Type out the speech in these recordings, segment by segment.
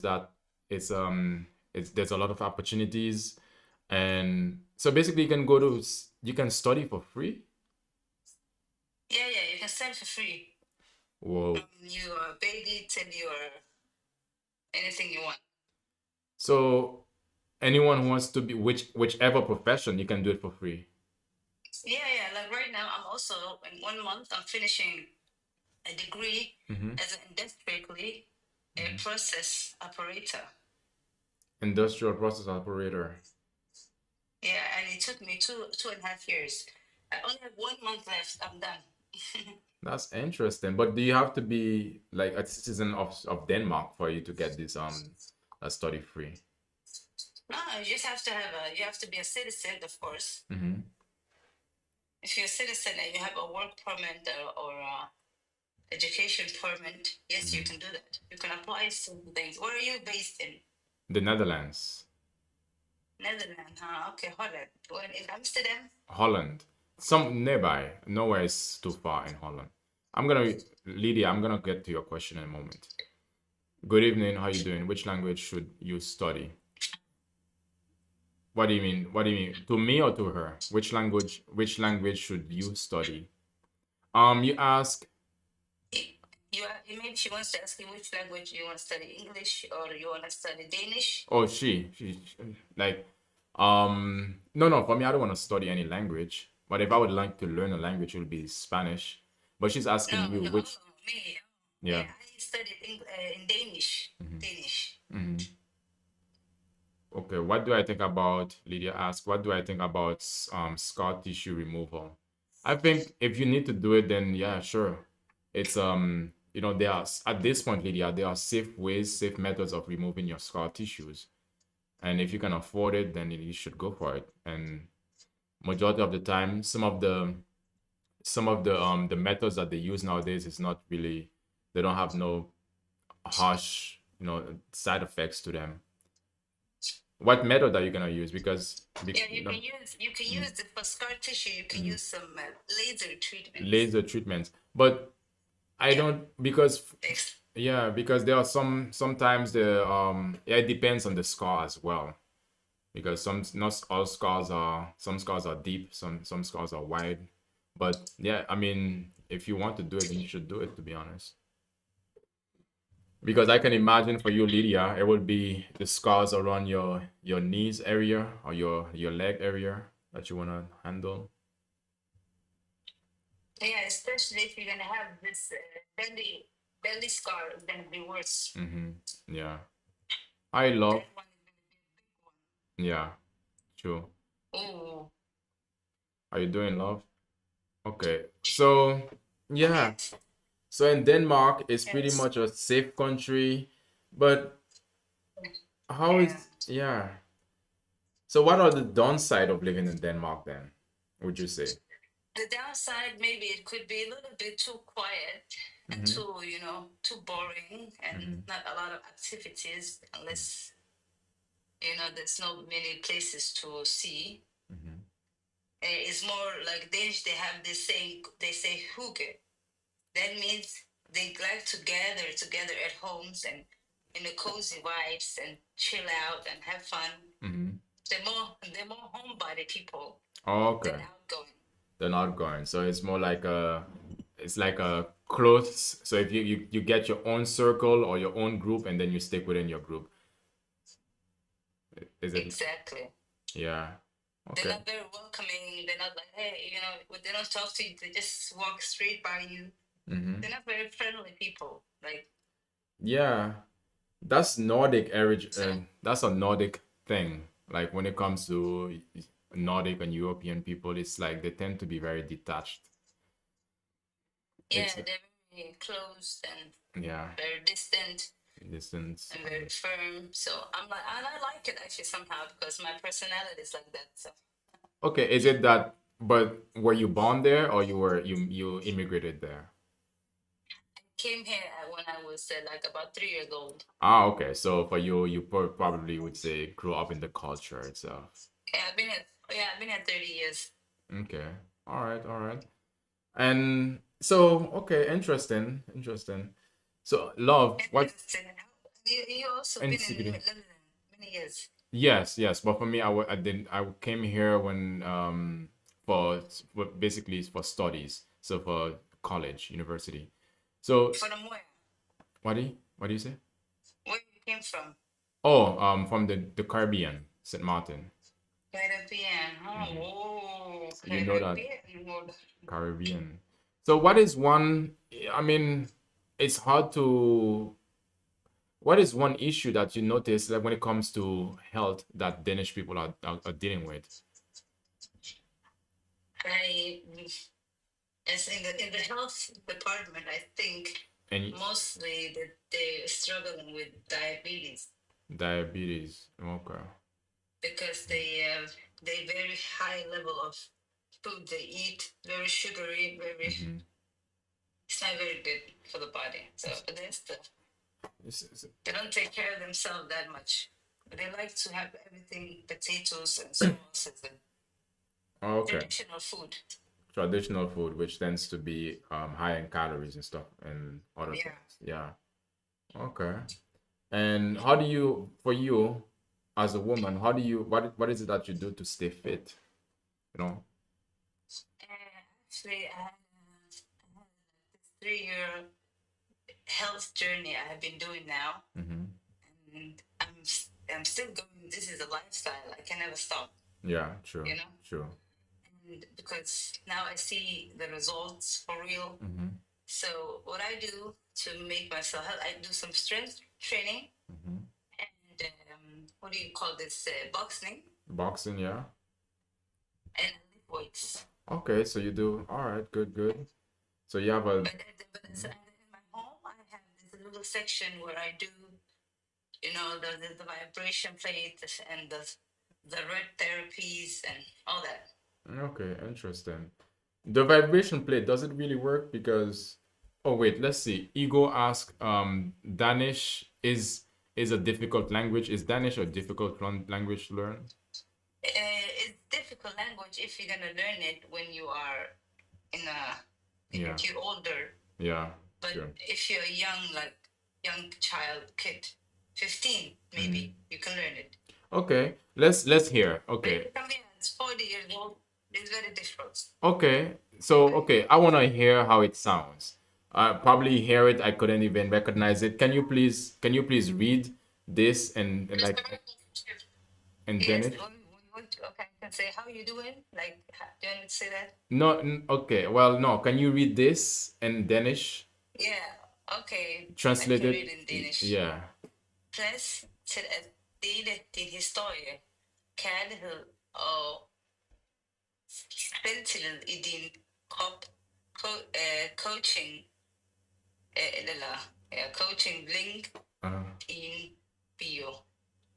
that it's there's a lot of opportunities, and so basically you can study for free. Yeah, yeah, you can study for free. Whoa. You are a baby till you are anything you want. So anyone who wants to be whichever profession, you can do it for free. Yeah, yeah. Like right now, I'm also in 1 month. I'm finishing a degree Mm-hmm. as an industrially a Mm-hmm. process operator. Industrial process operator. Yeah, and it took me two and a half years. I only have 1 month left. I'm done. That's interesting. But do you have to be like a citizen of Denmark for you to get this a study free? No, you just have to have a. You have to be a citizen, of course. Mm-hmm. If you're a citizen and you have a work permit or education permit, yes, you Mm-hmm. can do that. You can apply some things. Where are you based in? The Netherlands, Netherlands, huh? Okay, Holland. When in Amsterdam? Holland, some nearby. Nowhere is too far in Holland. Lydia, I'm gonna get to your question in a moment. Good evening. How you doing? Which language should you study? What do you mean? What do you mean? To me or to her? Which language should you study? You ask. Maybe she wants to ask you which language you want to study, English or you want to study Danish. Oh, like, no, no. For me, I don't want to study any language. But if I would like to learn a language, it would be Spanish. But she's No, asking you no, which. me. Yeah. Yeah, I studied in Danish. Hmm. Danish. Hmm. Okay. What do I think about? Lydia asked. What do I think about scar tissue removal? I think if you need to do it, then yeah, sure. It's there are at this point, Lydia, there are safe ways, safe methods of removing your scar tissues. And if you can afford it, then you should go for it. And majority of the time, some of the methods that they use nowadays is not really, they don't have no harsh side effects to them. What method are you gonna use? Because Yeah, you can use the for scar tissue. You can mhm, use some laser treatments. laser treatments, but I Yeah, don't, because ex- yeah, because there are sometimes the yeah, it depends on the scar as well, because not all scars are, some scars are deep, some scars are wide. But yeah, I mean, if you want to do it, then you should do it, to be honest. Because I can imagine for you, Lydia, it would be the scars around your knees area or your leg area that you wanna handle. yeah, especially if you're gonna have this belly scar, it's gonna be worse. Mm-hmm. Yeah. I love. That one is gonna be a big one. Yeah. True. Oh, Are you doing love? Okay. So not yeah. yet. So in Denmark, it's pretty Yes. much a safe country, but how Yeah. is yeah? So what are the downside of living in Denmark then? Would you say? The downside, maybe it could be a little bit too quiet and Mm-hmm. too boring and Mm-hmm. not a lot of activities unless, there's not many places to see. Mm-hmm. It's more like Danish, they have this saying, they say hygge. That means they like to gather together at homes and in the cozy vibes and chill out and have fun. Mm-hmm. They're more homebody people than Okay. outgoing. They're not going. So it's more like it's like a close. So if you get your own circle or your own group, and then you stick within your group. Is it? Exactly. Yeah. They're Okay. not very welcoming. They're not like, hey, they don't talk to you. They just walk straight by you. Mm-hmm. They're not very friendly people. Like, Yeah. That's Nordic area. so, That's a Nordic thing. Like when it comes to Nordic and European people, it's like they tend to be very detached. yeah, It's they're very closed and yeah, very distant distance. and very firm. So I'm like, and I like it actually somehow because my personality is like that. So Okay, is it that? But were you born there, or you immigrated there? I came here when I was like about 3 years old. Ah, okay. So for you, you probably would say grew up in the culture itself. Yeah, I've been here 30 years. Okay. All right. All right. And so, okay, interesting, interesting. So, love, what? Interesting. You also been in Insecurity. London many years. Yes, yes, but for me, I didn't. I came here when for basically for studies, so for college, university. So From where? what do you say? Where you came from? Oh, from the Caribbean, Saint Martin. Caribbean. Oh, Hmm. whoa, So you know that Caribbean. Hold Caribbean. So what is one? I mean, it's hard to. What is one issue that you notice that when it comes to health that Danish people are dealing with? I, as in the health department, I think And mostly that they're struggling with diabetes diabetes. Okay. because they very high level of food they eat, very sugary, very Mm-hmm. it's not very good for the body. So, but that's the they don't take care of themselves that much. But they like to have everything potatoes and sauces and Okay. traditional food. Traditional food, which tends to be high in calories and stuff and other Yeah. things. Yeah. Okay. And how do you, for you, as a woman, how do you, what is it that you do to stay fit? You know? Actually, I had this 3 year health journey I have been doing now, Mm-hmm. and I'm still going. This is a lifestyle. I can never stop. Yeah, true, You know, true. and because now I see the results for real. Mm-hmm. So what I do to make myself health, I do some strength training Mm-hmm. and what do you call this? Boxing Boxing, yeah. and I lift weights. Okay, so you do. All right, good, good. So you have a. So in my home, I have this little section where I do, the vibration plate and the red therapies and all that. Okay, interesting. The vibration plate, does it really work? Because oh wait, let's see. Ego asked, Danish is a difficult language. Is Danish a difficult language to learn? It's difficult language if you're gonna learn it when you are in a Yeah, if you're older. yeah, But sure. if you're young, like young child, kid, 15 Hmm. maybe, you can learn it. Okay, let's hear. But Okay, if somebody that's 40 years old, it's very difficult. okay. So okay, I want to hear how it sounds. I probably hear it. I couldn't even recognize it. Can you please read this and like in Yes, Danish? okay, I can say, how you doing? Like, do you want me to say that? No, okay. Well, no. Can you read this in Danish? Yeah, okay, I Translate can it. read in Danish. Yeah. Plads til at dele din historie, kærlighed og selvtillid i din krop, coaching, eller coaching link Uh, in bio.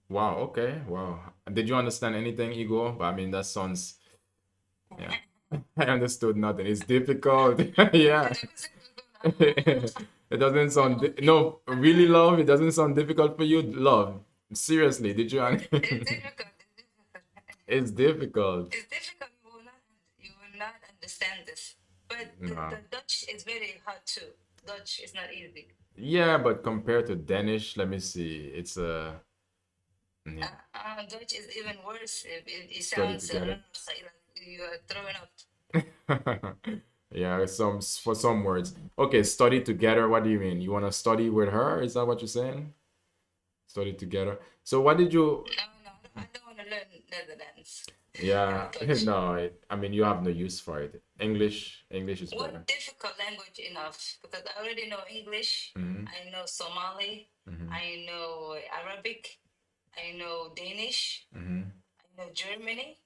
wow. Okay. Wow. Did you understand anything, Igor? But I mean, that sounds. Yeah. I understood nothing. It's difficult. Yeah. It doesn't sound. No, really, love. It doesn't sound difficult for you, love. Seriously, did you? It's difficult. It's difficult. It's difficult. You will not understand this. But No. the Dutch is very hard too. Dutch is not easy. Yeah, but compared to Danish, let me see. It's yeah. Dutch is even worse. It Study sounds together. like you are throwing up. Yeah, some for some words. Okay, study together. What do you mean? You want to study with her? Is that what you're saying? Study together. So what did you? No, no, I don't want to learn Netherlands Yeah, and Dutch. no. I mean, you have no use for it. English is better. What difficult language enough? Because I already know English. Hmm. I know Somali. Hmm. I know Arabic. I know Danish. Hmm. I know Germany.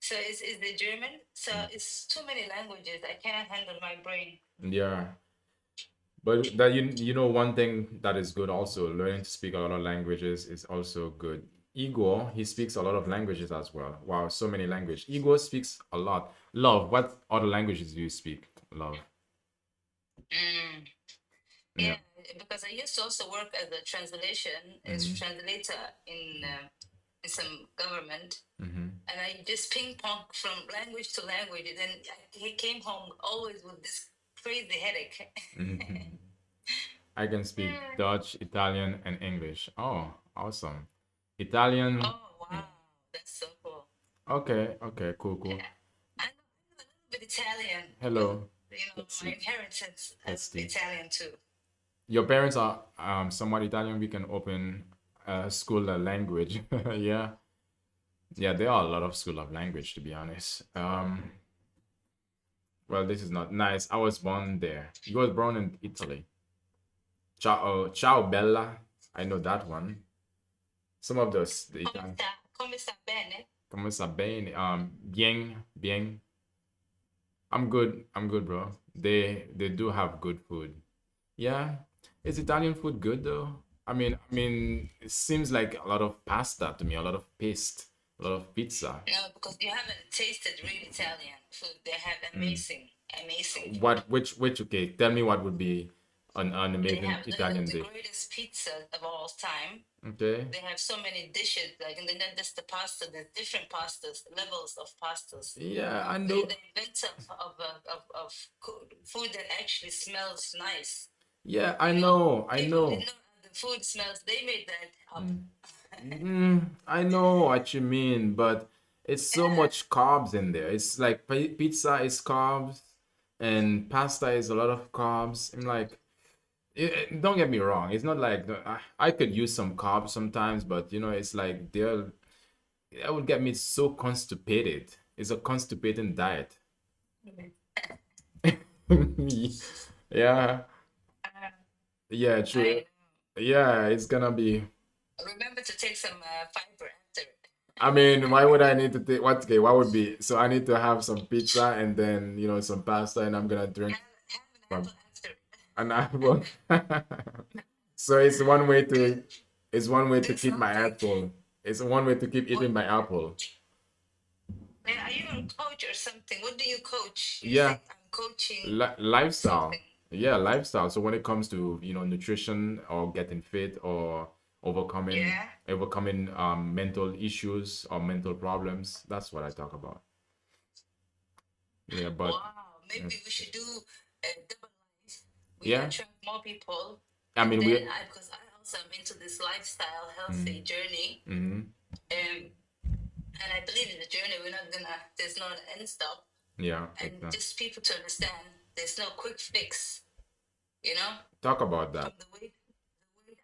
So it's the German. So it's too many languages. I cannot handle my brain. Yeah, but that you know one thing that is good also learning to speak a lot of languages is also good. Igor, he speaks a lot of languages as well. Wow, so many languages. Igor speaks a lot. Love, what other languages do you speak? Love. Mm. Yeah. Yeah, because I used to also work as a as Hmm. translator in some government, Hmm. and I just ping pong from language to language. And then he came home always with this crazy headache. Hmm. I can speak Mm. Dutch, Italian, and English. Oh, awesome. Italian. Oh wow, that's so cool. Okay, okay, cool, cool. Yeah, I know a little bit Italian. Well, Hello. Let's my see. inheritance of Let's see. Italian too. Your parents are somewhat Italian. We can open a school of language. Yeah, yeah. There are a lot of school of language, to be honest. Well, this is not nice. I was born there. You was born in Italy. Ciao, ciao, Bella. I know that one. Some of those the Italian. Come sta bene? Como está bem? Bien, bien. I'm good. I'm good, bro. They do have good food. Yeah. Is Italian food good though? I mean, it seems like a lot of pasta to me, a lot of paste, a lot of pizza. No, because you haven't tasted real Italian food. They have Mm. amazing food. Which okay, tell me what would be an They amazing have Italian the dish. greatest pizza of all time. Okay. They have so many dishes, like, and then there's the pasta, there's different pastas, levels of pastas. Yeah, I They're know. the inventor of food that actually smells nice. Yeah, I You know, know. I people didn't know. know how the food smells. They made that up. Mm. I know what you mean, but it's so Yeah. much carbs in there. It's like pizza is carbs and pasta is a lot of carbs. I'm like, don't get me wrong. It's not like I could use some carbs sometimes, but it's like that would get me so constipated. It's a constipating diet. Yeah, Uh, yeah, true. I Yeah, it's gonna be. remember to take some fiber after it. I mean, why would I need to take what? Okay, what would be? So I need to have some pizza and then some pasta, and I'm gonna drink Have an from apple after it. an apple. So it's one way to There's keep my nothing. head full. It's one way to keep What eating my apple. are you a coach or something? What do you coach? You Yeah, say I'm coaching lifestyle. something. Yeah, lifestyle. So when it comes to nutrition or getting fit or overcoming Yeah. overcoming mental issues or mental problems, that's what I talk about. Yeah, but Wow. Maybe we should do a double life. We yeah, attract more people, I and mean then we. because I also am into this lifestyle healthy Mm, journey, mm, um, and I believe in the journey. We're not gonna. There's no end stop, yeah, and exactly. just people to understand. There's no quick fix. You know, Talk about from that. the weight I have been,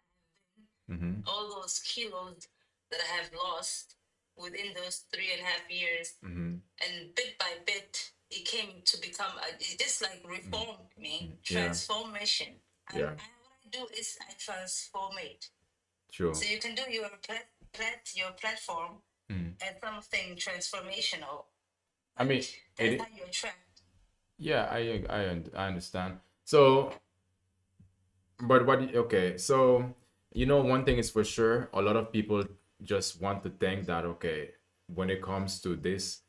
Mm-hmm. all those kilos that I have lost within those 3.5 years, Mm-hmm. and bit by bit, it came to become it just like reformed me, Yeah, transformation. yeah, What I do is I transform it. sure. So you can do your platform Mm. as something transformational, I and mean that's how it. you attract. Yeah, I understand. So, but okay, so one thing is for sure, a lot of people just want to think that okay, when it comes to this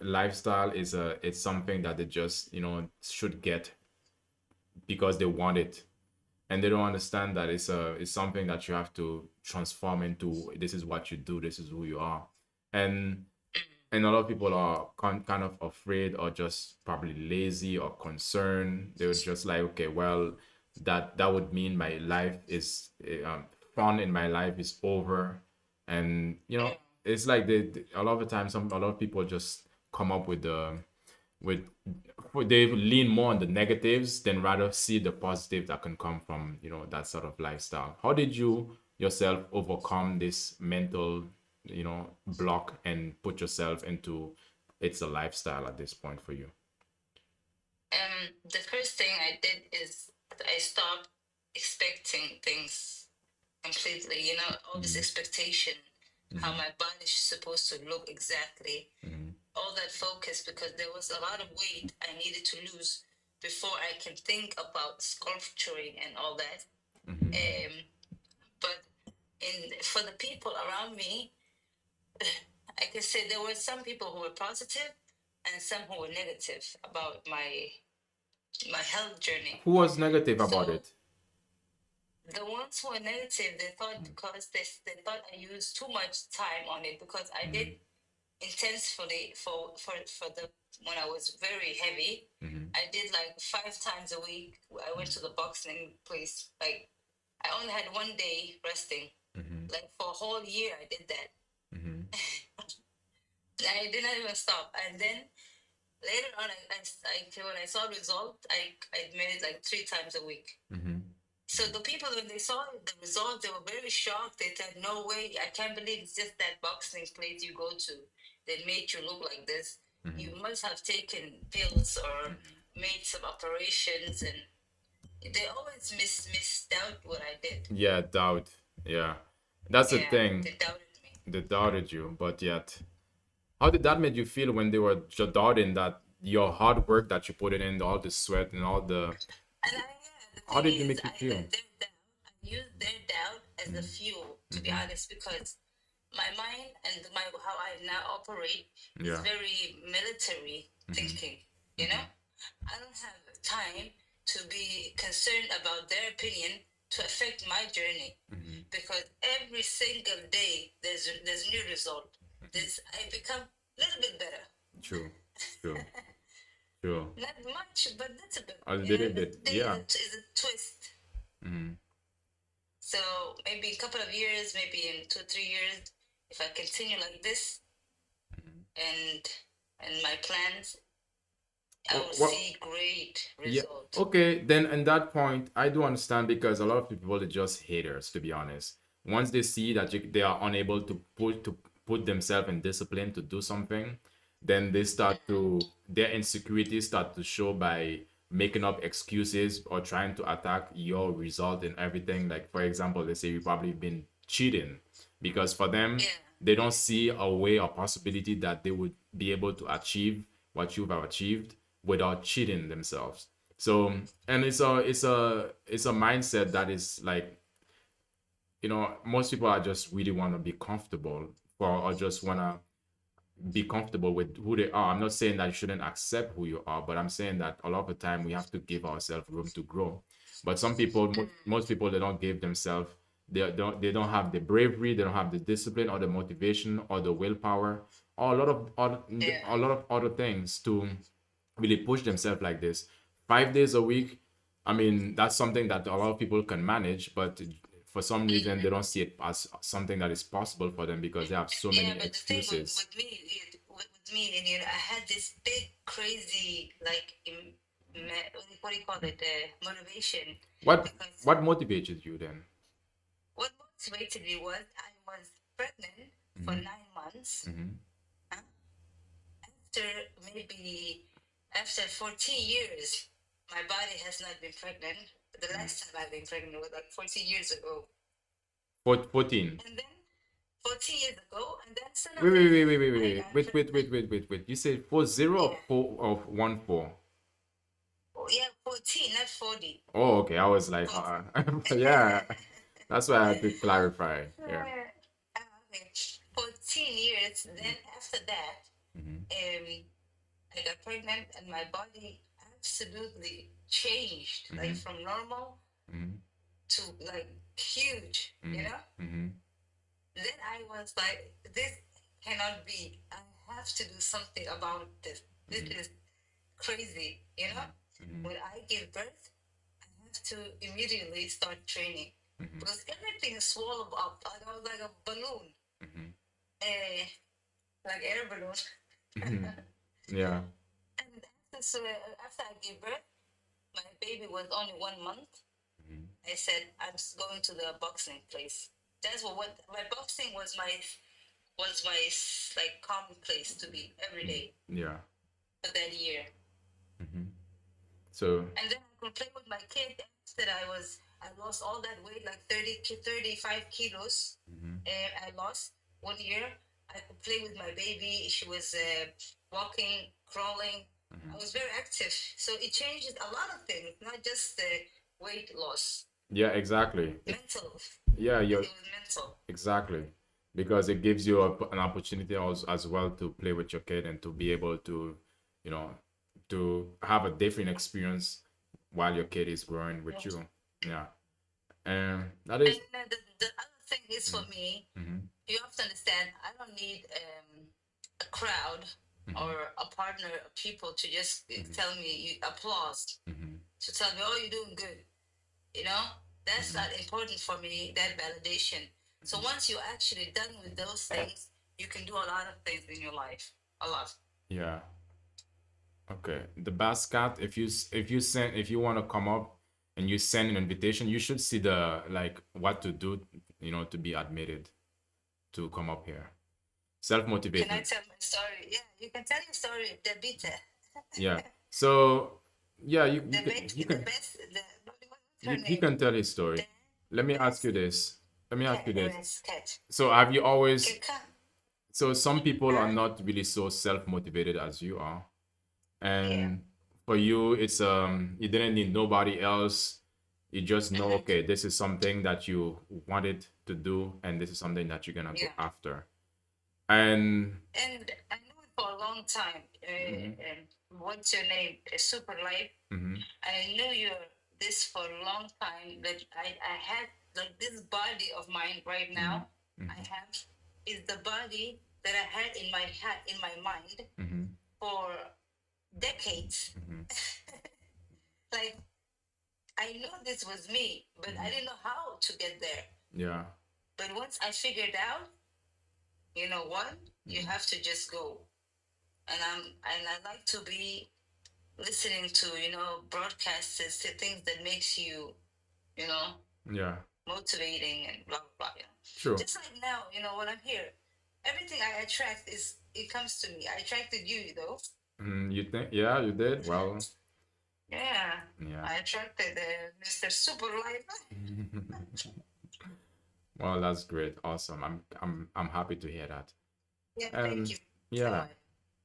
lifestyle it's something that they just should get because they want it, and they don't understand that it's something that you have to transform into. This is what you do, this is who you are. And a lot of people are kind of afraid or just probably lazy or concerned. They were just like, okay, well, that would mean my life is fun in my life is over. And it's like a lot of the time a lot of people just come up with they lean more on the negatives than rather see the positive that can come from that sort of lifestyle. How did you yourself overcome this mental block and put yourself into it's a lifestyle at this point for you? The first thing I did is I stopped expecting things completely. All this Mm-hmm. expectation, how Mm-hmm. my body is supposed to look exactly, Mm-hmm. all that focus, because there was a lot of weight I needed to lose before I can think about sculpturing and all that. Mm-hmm. Um, but for the people around me, I can say there were some people who were positive and some who were negative about my health journey. Who was negative about So it? the ones who were negative, they thought because they thought I used too much time on it, because I did Mm-hmm. intense for the when I was very heavy. Mm-hmm. I did like 5 times a week. I went to the boxing place. Like I only had one day resting. Mm-hmm. Like for a whole year, I did that. Mm-hmm. I did not even stop. And then later on, when I saw result, I made it like 3 times a week. Mm-hmm. So the people, when they saw the result, they were very shocked. They said, "No way! I can't believe it's just that boxing place you go to that made you look like this. Mm-hmm. You must have taken pills or made some operations." And they always misdoubt what I did. Yeah, doubt. Yeah, that's the Yeah, thing. they doubted me. They doubted you, but yet, how did that make you feel when they were doubting that your hard work that you put in, all the sweat and all the? And the How thing did it is, make you feel? I use their doubt as a fuel, to be Mm-hmm. honest, because my mind and how I now operate is Yeah. very military Mm-hmm. thinking. You know, I don't have time to be concerned about their opinion to affect my journey, Mm-hmm. because every single day there's new result. This I become a little bit better. True. True. True. Not much, but that's a bit. A You know, little the bit. day Yeah. is a twist. Mm-hmm. So maybe a couple of years, maybe in 2 3 years, if I continue like this and my plans, I will What? see great Yeah. result. Okay. Then, in that point, I do understand because a lot of people are just haters, to be honest. Once they see that they are unable to put themselves in discipline to do something, then they start to their insecurities start to show by making up excuses or trying to attack your result and everything. Like for example, they say you probably been cheating because for them Yeah, they don't see a way or possibility that they would be able to achieve what you've achieved without cheating themselves. So and it's a mindset that is like, most people are just really want to be comfortable or just want to be comfortable with who they are. I'm not saying that you shouldn't accept who you are, but I'm saying that a lot of the time we have to give ourselves room to grow. But some people, most people, they don't give themselves. They don't have the bravery, they don't have the discipline or the motivation or the willpower or yeah, a lot of other things to really push themselves like this 5 days a week. I mean, that's something that a lot of people can manage, but for some reason they don't see it as something that is possible for them because they have so yeah. many But the thing excuses. with me, and I had this big, crazy, like, what do you call it? Motivation, what because what motivated you then? what motivated me was I was pregnant for Mm-hmm. 9 months. Mm-hmm. After maybe after 14 years, my body has not been pregnant. The last time I've been pregnant was like 14 years ago. 14. And then 14 years ago, and then Wait, suddenly wait, wait, wait, wait, I wait, got wait, wait, pregnant. wait, wait, wait, wait. You said 40 or Yeah. 4 of 14? Oh, yeah, 14, not 40. Oh, okay. I was like, 14. yeah. That's why I had to clarify. Yeah. Okay. 14 years. Then after that, Mm-hmm. I got pregnant, and my body absolutely changed, like Mm-hmm. from normal Mm-hmm. to like huge, you know? Mm-hmm. Then I was like, this cannot be. I have to do something about this. This is crazy, you know? Mm-hmm. When I give birth, I have to immediately start training Mm-hmm. because everything is swallowed up. I was like a balloon, Mm-hmm. eh, like air balloon. Mm-hmm. Yeah. And after I gave birth, my baby was only 1 month. Mm-hmm. I said, I'm going to the boxing place. That's what my boxing was my like calm place to be every day Yeah. for that year. Mm-hmm. So, And then I could play with my kid. After I lost all that weight, like 35 kilos. mm-hmm. And I lost 1 year. I could play with my baby. She was walking, crawling. I was very active. So it changed a lot of things, not just the weight loss. Yeah, exactly. Mental. Yeah, It you're was mental. exactly because it gives you an opportunity also, as well to play with your kid and to be able to, you know, to have a different experience while your kid is growing with you. Yeah, and that And is. the other thing is for me, Mm-hmm. you have to understand, I don't need a crowd Mm-hmm. or a partner of people to just tell me you applause, Mm-hmm. to tell me, oh, you're doing good. You know, that's Mm-hmm. not important for me, that validation. So once you're actually done with those things, you can do a lot of things in your life. A lot. Yeah. Okay. The basket. If you want to come up and you send an invitation, you should see the like what to do. To be admitted to come up here. Self Can I motivated. tell my story? Yeah, you can tell your story, the bitter. Yeah. So yeah, The best, the best, what's her he name? can tell his The story. Let me ask best you this. Let me ask cat, you this. cat. So have you always? Can come. So some people are Huh? not really so self motivated as you are, Yeah. and for you, it's you didn't need nobody else. You just know, Mm-hmm. okay, this is something that you wanted to do, and this is something that you're gonna go Yeah. after. And And I knew it for a long time. mhm, What's your name? Super Life. mhm, I knew you're this for a long time. That I had like this body of mine right mhm, now. I mhm, have is the body that I had in my head, in my mind mhm, for decades. mhm, Like I knew this was me, but I mhm. didn't know how to get there. Yeah. But once I figured out, you know what, you Mhm. have to just go. And I like to be listening to broadcasts, to things that makes you you know Yeah. motivating and blah blah blah. True. Just like now, when I'm here, everything I attract is it comes to me. I attracted you, though. You think? Yeah, you did. Well, Yeah, yeah. I attracted Mr. Super Life. Well, that's great. Awesome. I'm happy to hear that. Yeah, thank And you so yeah, much.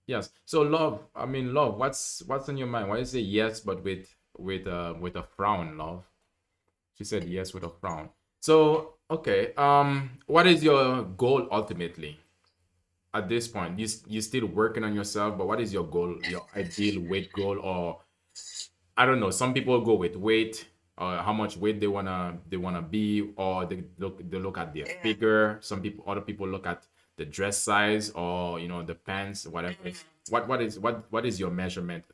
yes. So love, I mean love, what's on your mind? Why you say yes but with a frown, love? She said yes with a frown. So, okay. What is your goal ultimately at this point? You still working on yourself, but what is your goal, your ideal weight goal, or I don't know. Some people go with weight, how much weight they wanna be, or they look at their Yeah. figure. Other people look at the dress size, or the pants, whatever. It is. What is your measurement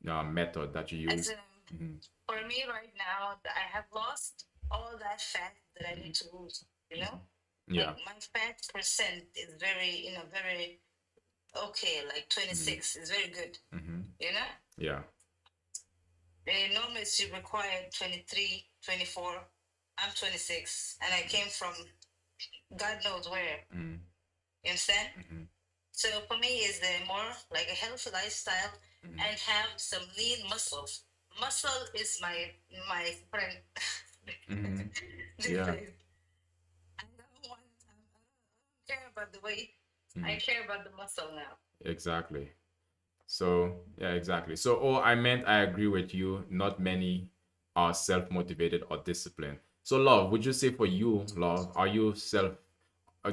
method that you As use? Hmm. for me right now, I have lost all that fat that I need to lose. Yeah. Like my fat percent is very okay. Like Hmm. 26 is very good. Hmm. You know, Yeah. normally she required 23, 24. I'm 26, and I came from God knows where. Hmm. You understand? Hmm. So for me, is the more like a healthy lifestyle Hmm. and have some lean muscles. Muscle is my friend Hmm. these Yeah. days. I don't care about the weight. I Hmm. care about the muscle now. Exactly. So yeah, exactly. So I meant I agree with you. Not many are self-motivated or disciplined. So love, would you say for you, love, are you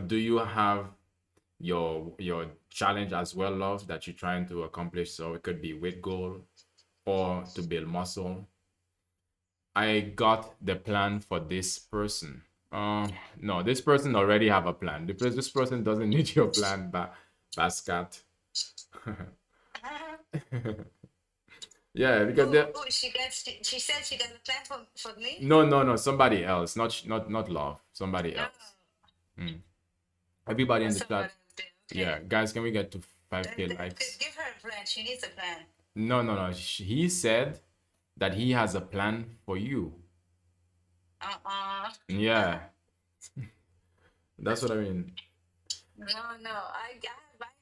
do you have your challenge as well, love, that you're trying to accomplish? So it could be weight goal or to build muscle. I got the plan for this person. No, this person already have a plan. Because this person doesn't need your plan, but basket. Yeah, because they Oh, she said she got a plan for me. no, no, no, somebody else, not love, somebody No, else. Mm. Everybody in that's the somebody chat, else there. yeah, Okay. guys, can we get to 5K Then likes? give her a plan. She needs a plan. No, no, no. He said that he has a plan for you. Uh-uh. Yeah, that's what I mean. No. I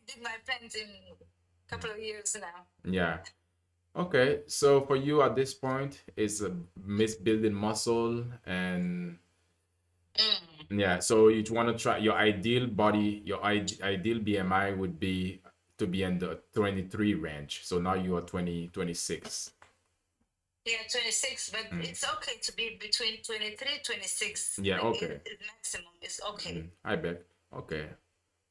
did my plans in a couple of years now. Yeah. Okay, so for you at this point, it's miss building muscle and Mm. yeah. So you want to try your ideal body, your ideal BMI would be to be in the 23 range. So now you are 26. Yeah, 26, but Mm. it's okay to be between 23, 26. Yeah, Like okay. it maximum is okay. Mm, I bet. Okay.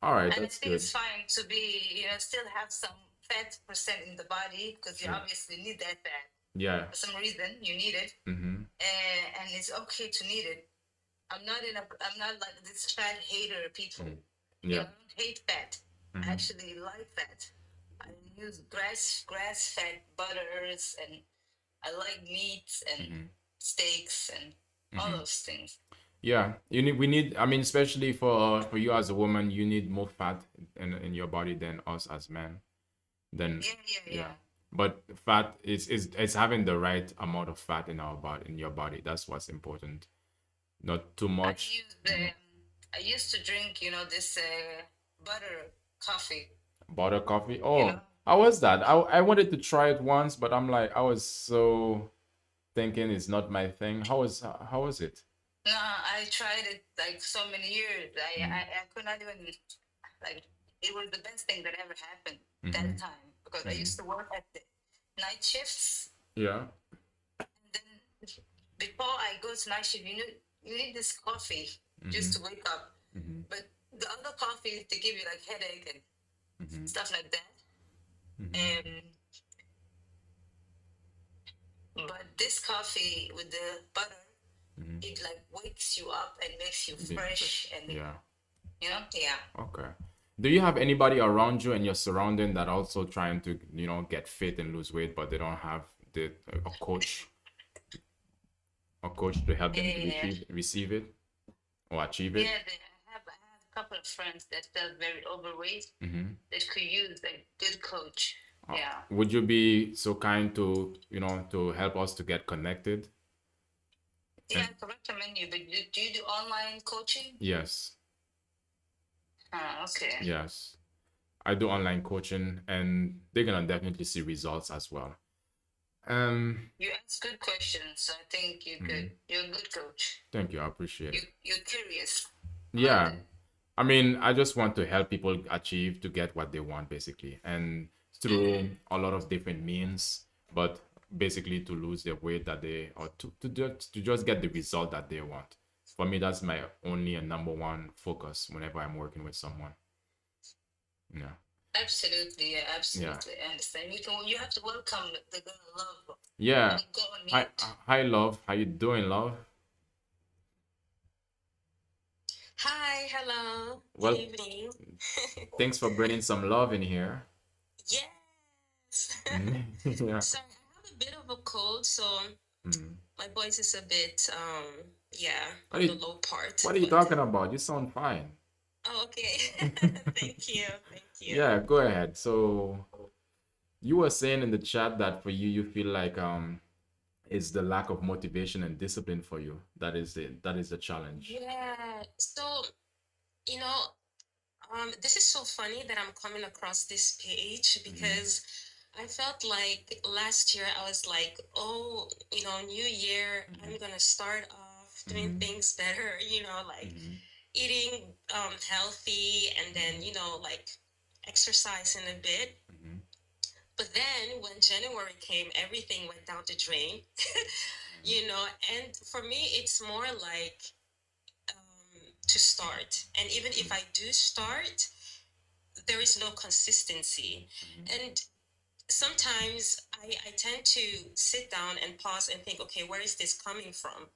All right, And I that's think good. it's fine to be, still have some fat percent in the body because you True. obviously need that fat. Yeah. For some reason, you need it. Mm-hmm. And it's okay to need it. I'm not like this fat hater people. Mm. Yeah. I don't hate fat. I Mm-hmm. actually like that. I use grass fed butters, and I like meats and Mm-hmm. steaks and all Mm-hmm. those things. Yeah, you need. We need. I mean, especially for you as a woman, you need more fat in your body than us as men. Then, Yeah, yeah, yeah. yeah. But fat is having the right amount of fat in our body, in your body. That's what's important. Not too I much. use I used to drink, this butter coffee. Butter coffee. You know, Oh, how was that? I wanted to try it once, but I'm like, I was so thinking it's not my thing. How was it? no, I tried it like so many years. Mm, I could not even like. It was the best thing that ever happened mm-hmm, that time because I mm-hmm. used to work at the night shifts, Yeah. and then before I go to night shift, you need this coffee Mm-hmm, just to wake up. mm-hmm, But the other coffee to give you like headache and mm-hmm, stuff like that. mm-hmm. And but this coffee with the butter, Mm-hmm. it like wakes you up and makes you Being fresh, fresh. and Yeah. yeah. Okay. Do you have anybody around you and your surrounding that also trying to, get fit and lose weight, but they don't have the a coach to help them to Yeah, receive it or achieve it? yeah. I have a couple of friends that felt very overweight Mm-hmm. that could use a good coach. Yeah, Would you be so kind to, to help us to get connected? yeah. And I could recommend you, but do you do online coaching? yes, Okay. yes, I do online coaching, and they're gonna definitely see results as well. Um, You ask good questions, so I think you could. mhm. You're a good coach. Thank you, I appreciate it. You're curious. I like Yeah, that. I mean, I just want to help people achieve to get what they want, basically, and through Mm-hmm. a lot of different means, but basically to lose their weight that they or to just get the result that they want. For me, that's my only and number one focus whenever I'm working with someone. Yeah, Absolutely, yeah, yeah, absolutely. I understand. You have to welcome the girl love. yeah. Let me go on Hi, mute. hi, love. How you doing, love? Hi, hello, good Well, evening. thanks for bringing some love in here. Yes. Yeah. Sorry, I have a bit of a cold, so Mm. my voice is a bit, yeah, What are on the you, low part. what are you But talking about? You sound fine. oh, okay. Thank you, thank you. Yeah, go ahead. So you were saying in the chat that for you, you feel like it's the lack of motivation and discipline for you. That is the challenge. Yeah. So, you know, this is so funny that I'm coming across this page Mm-hmm, because I felt like last year I was like, oh, new year, I'm gonna start off doing mm-hmm, things better, like mm-hmm, eating healthy and then, like exercising a bit. mm-hmm, But then when January came, everything went down the drain, you know, and for me, it's more like to start. And even if I do start, there is no consistency. mm-hmm, And sometimes I tend to sit down and pause and think, okay, where is this coming from?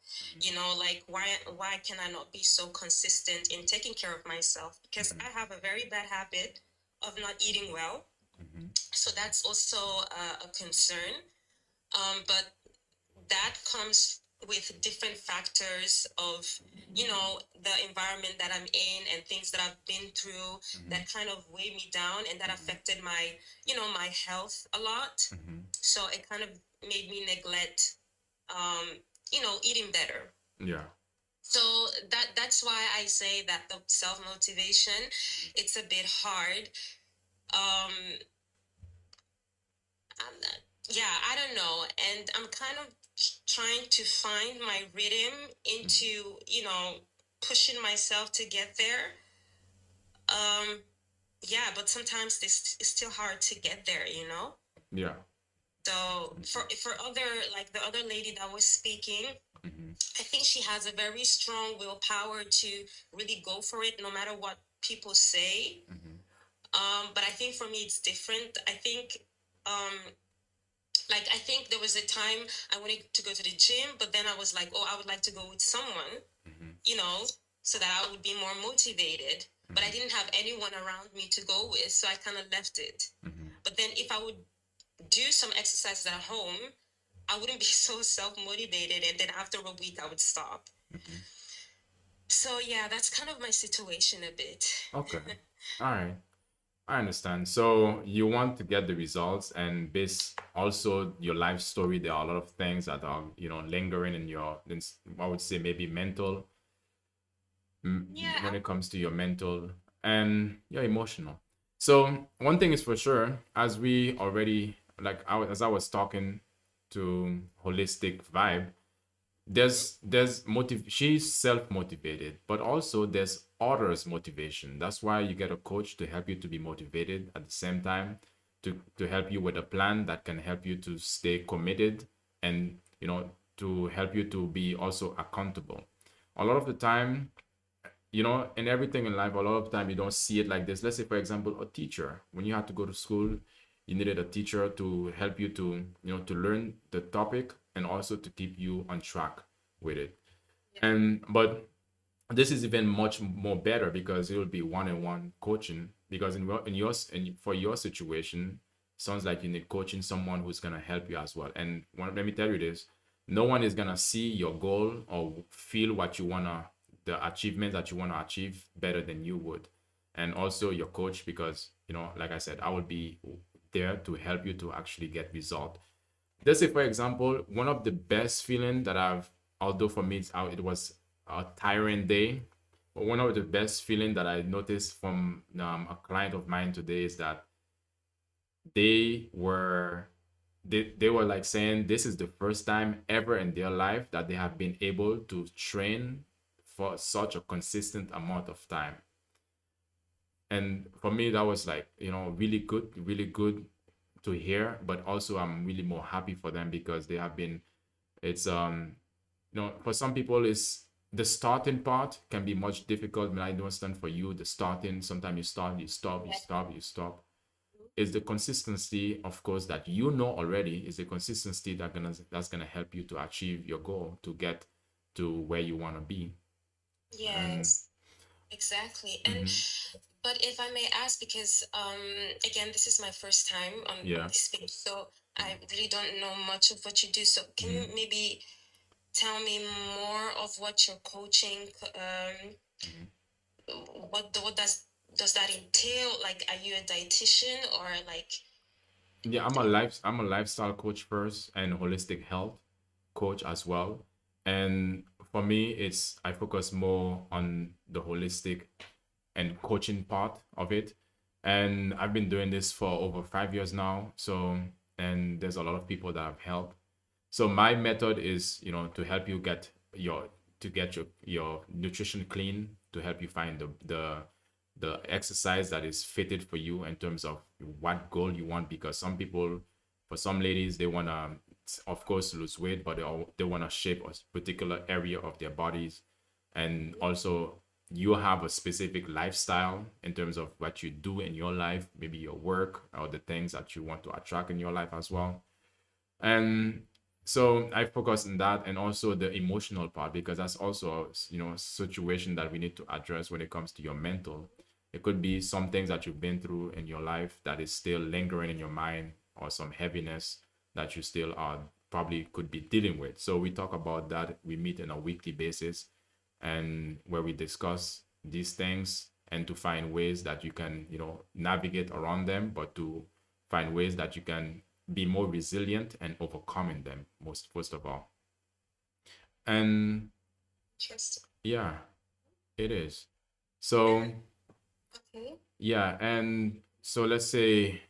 Like why can I not be so consistent in taking care of myself? Because mm-hmm, I have a very bad habit of not eating well. mm-hmm, So that's also a concern. But that comes with different factors of the environment that I'm in and things that I've been through mm-hmm, that kind of weighed me down and that affected my my health a lot. mm-hmm. So it kind of made me neglect eating better. Yeah. So that's why I say that the self motivation, it's a bit hard. um I'm not, yeah, I don't know. And I'm kind of trying to find my rhythm Mm-hmm. into, pushing myself to get there. Um, yeah, but sometimes it's still hard to get there. Yeah. So for other like the other lady that was speaking, Mm-hmm, I think she has a very strong willpower to really go for it no matter what people say. mm-hmm, But I think for me it's different. I think um I think there was a time I wanted to go to the gym, but then I was like, oh, I would like to go with someone, mm-hmm, you know, so that I would be more motivated. but I didn't have anyone around me to go with, so I kind of left it. But then if I would do some exercises at home, I wouldn't be so self motivated, and then after a week, I would stop. So yeah, that's kind of my situation a bit. Okay. All right. I understand. So you want to get the results, and based also your life story, there are a lot of things that are, lingering in your, I would say maybe mental, when Yeah. it comes to your mental and your emotional. So one thing is for sure, as we already, like, as I was talking to Holistic Vibe, there's motive she's self-motivated, but also there's others motivation. That's why you get a coach to help you to be motivated at the same time, to help you with a plan that can help you to stay committed, and to help you to be also accountable. A lot of the time, in everything in life, a lot of time you don't see it like this. Let's say, for example, a teacher. When you had to go to school, you needed a teacher to help you to, to learn the topic and also to keep you on track with it. And but this is even much more better because it will be one-on-one coaching. Because for your situation, sounds like you need coaching, someone who's gonna help you as well. And let me tell you this: no one is gonna see your goal or feel the achievement that you wanna achieve better than you would. And also your coach, because like I said, I will be there to help you to actually get result. Let's say, for example, one of the best feeling that although for me it was a tiring day, but one of the best feeling that I noticed from a client of mine today is that they were they were like saying this is the first time ever in their life that they have been able to train for such a consistent amount of time. And for me, that was like, really good to hear. But also, I'm really more happy for them because they have been, it's, for some people, it's the starting part can be much difficult. But I understand for you, the starting, sometimes you start, you stop, you stop, you stop. Is the consistency, of course, that already, is the consistency that's gonna help you to achieve your goal, to get to where you want to be. And Yes, exactly. And mhm, but if I may ask, because again, this is my first time on yeah. this page, so I really don't know much of what you do. So can you Mhm, maybe tell me more of what you're coaching? mhm. What does that entail? Like, are you a dietitian or like? Yeah, I'm a lifestyle coach first and holistic health coach as well. And for me, I focus more on the holistic and coaching part of it. And I've been doing this for over 5 years now. So, and there's a lot of people that I've helped. So my method is, to help you get your nutrition clean, to help you find the exercise that is fitted for you in terms of what goal you want. Because some people, for some ladies, they want to, of course, lose weight, but they want to shape a particular area of their bodies. And also, you have a specific lifestyle in terms of what you do in your life, maybe your work or the things that you want to attract in your life as well. And so I focus on that, and also the emotional part, because that's also a situation that we need to address when it comes to your mental. It could be some things that you've been through in your life that is still lingering in your mind, or some heaviness that you still are probably could be dealing with. So we talk about that. We meet on a weekly basis, and where we discuss these things, and to find ways that you can navigate around them, but to find ways that you can be more resilient and overcoming them, most first of all. And Interesting. yeah, it is. So Okay. yeah, and so let's say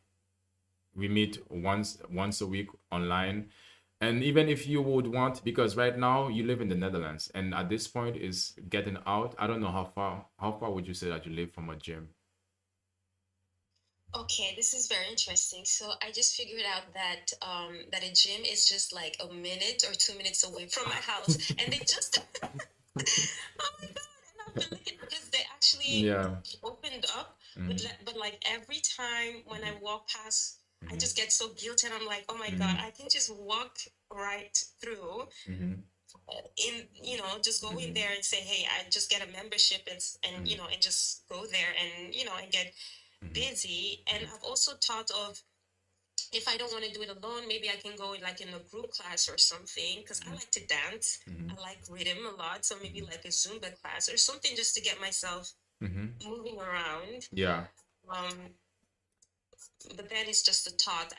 we meet once a week online. And even if you would want, because right now you live in the Netherlands, and at this point is getting out, I don't know how far would you say that you live from a gym? Okay, this is very interesting. So I just figured out that that a gym is just like a minute or 2 minutes away from my house, and they just oh my god! And I've been looking because they actually Yeah. opened up, but Hmm. but like every time when I walk past, I Hmm. just get so guilty, and I'm like, oh my god, Hmm. I can just walk right through. Hmm. in just go in Mm-hmm. there and say, hey, I just get a membership, and Mm-hmm. and just go there and and get Mm-hmm. busy. And I've also thought of, if I don't want to do it alone, maybe I can go like in a group class or something, because I like to dance. Mm-hmm. I like rhythm a lot, so maybe Mm-hmm. like a Zumba class or something, just to get myself Mm-hmm. moving around. Yeah. um but that is just a thought.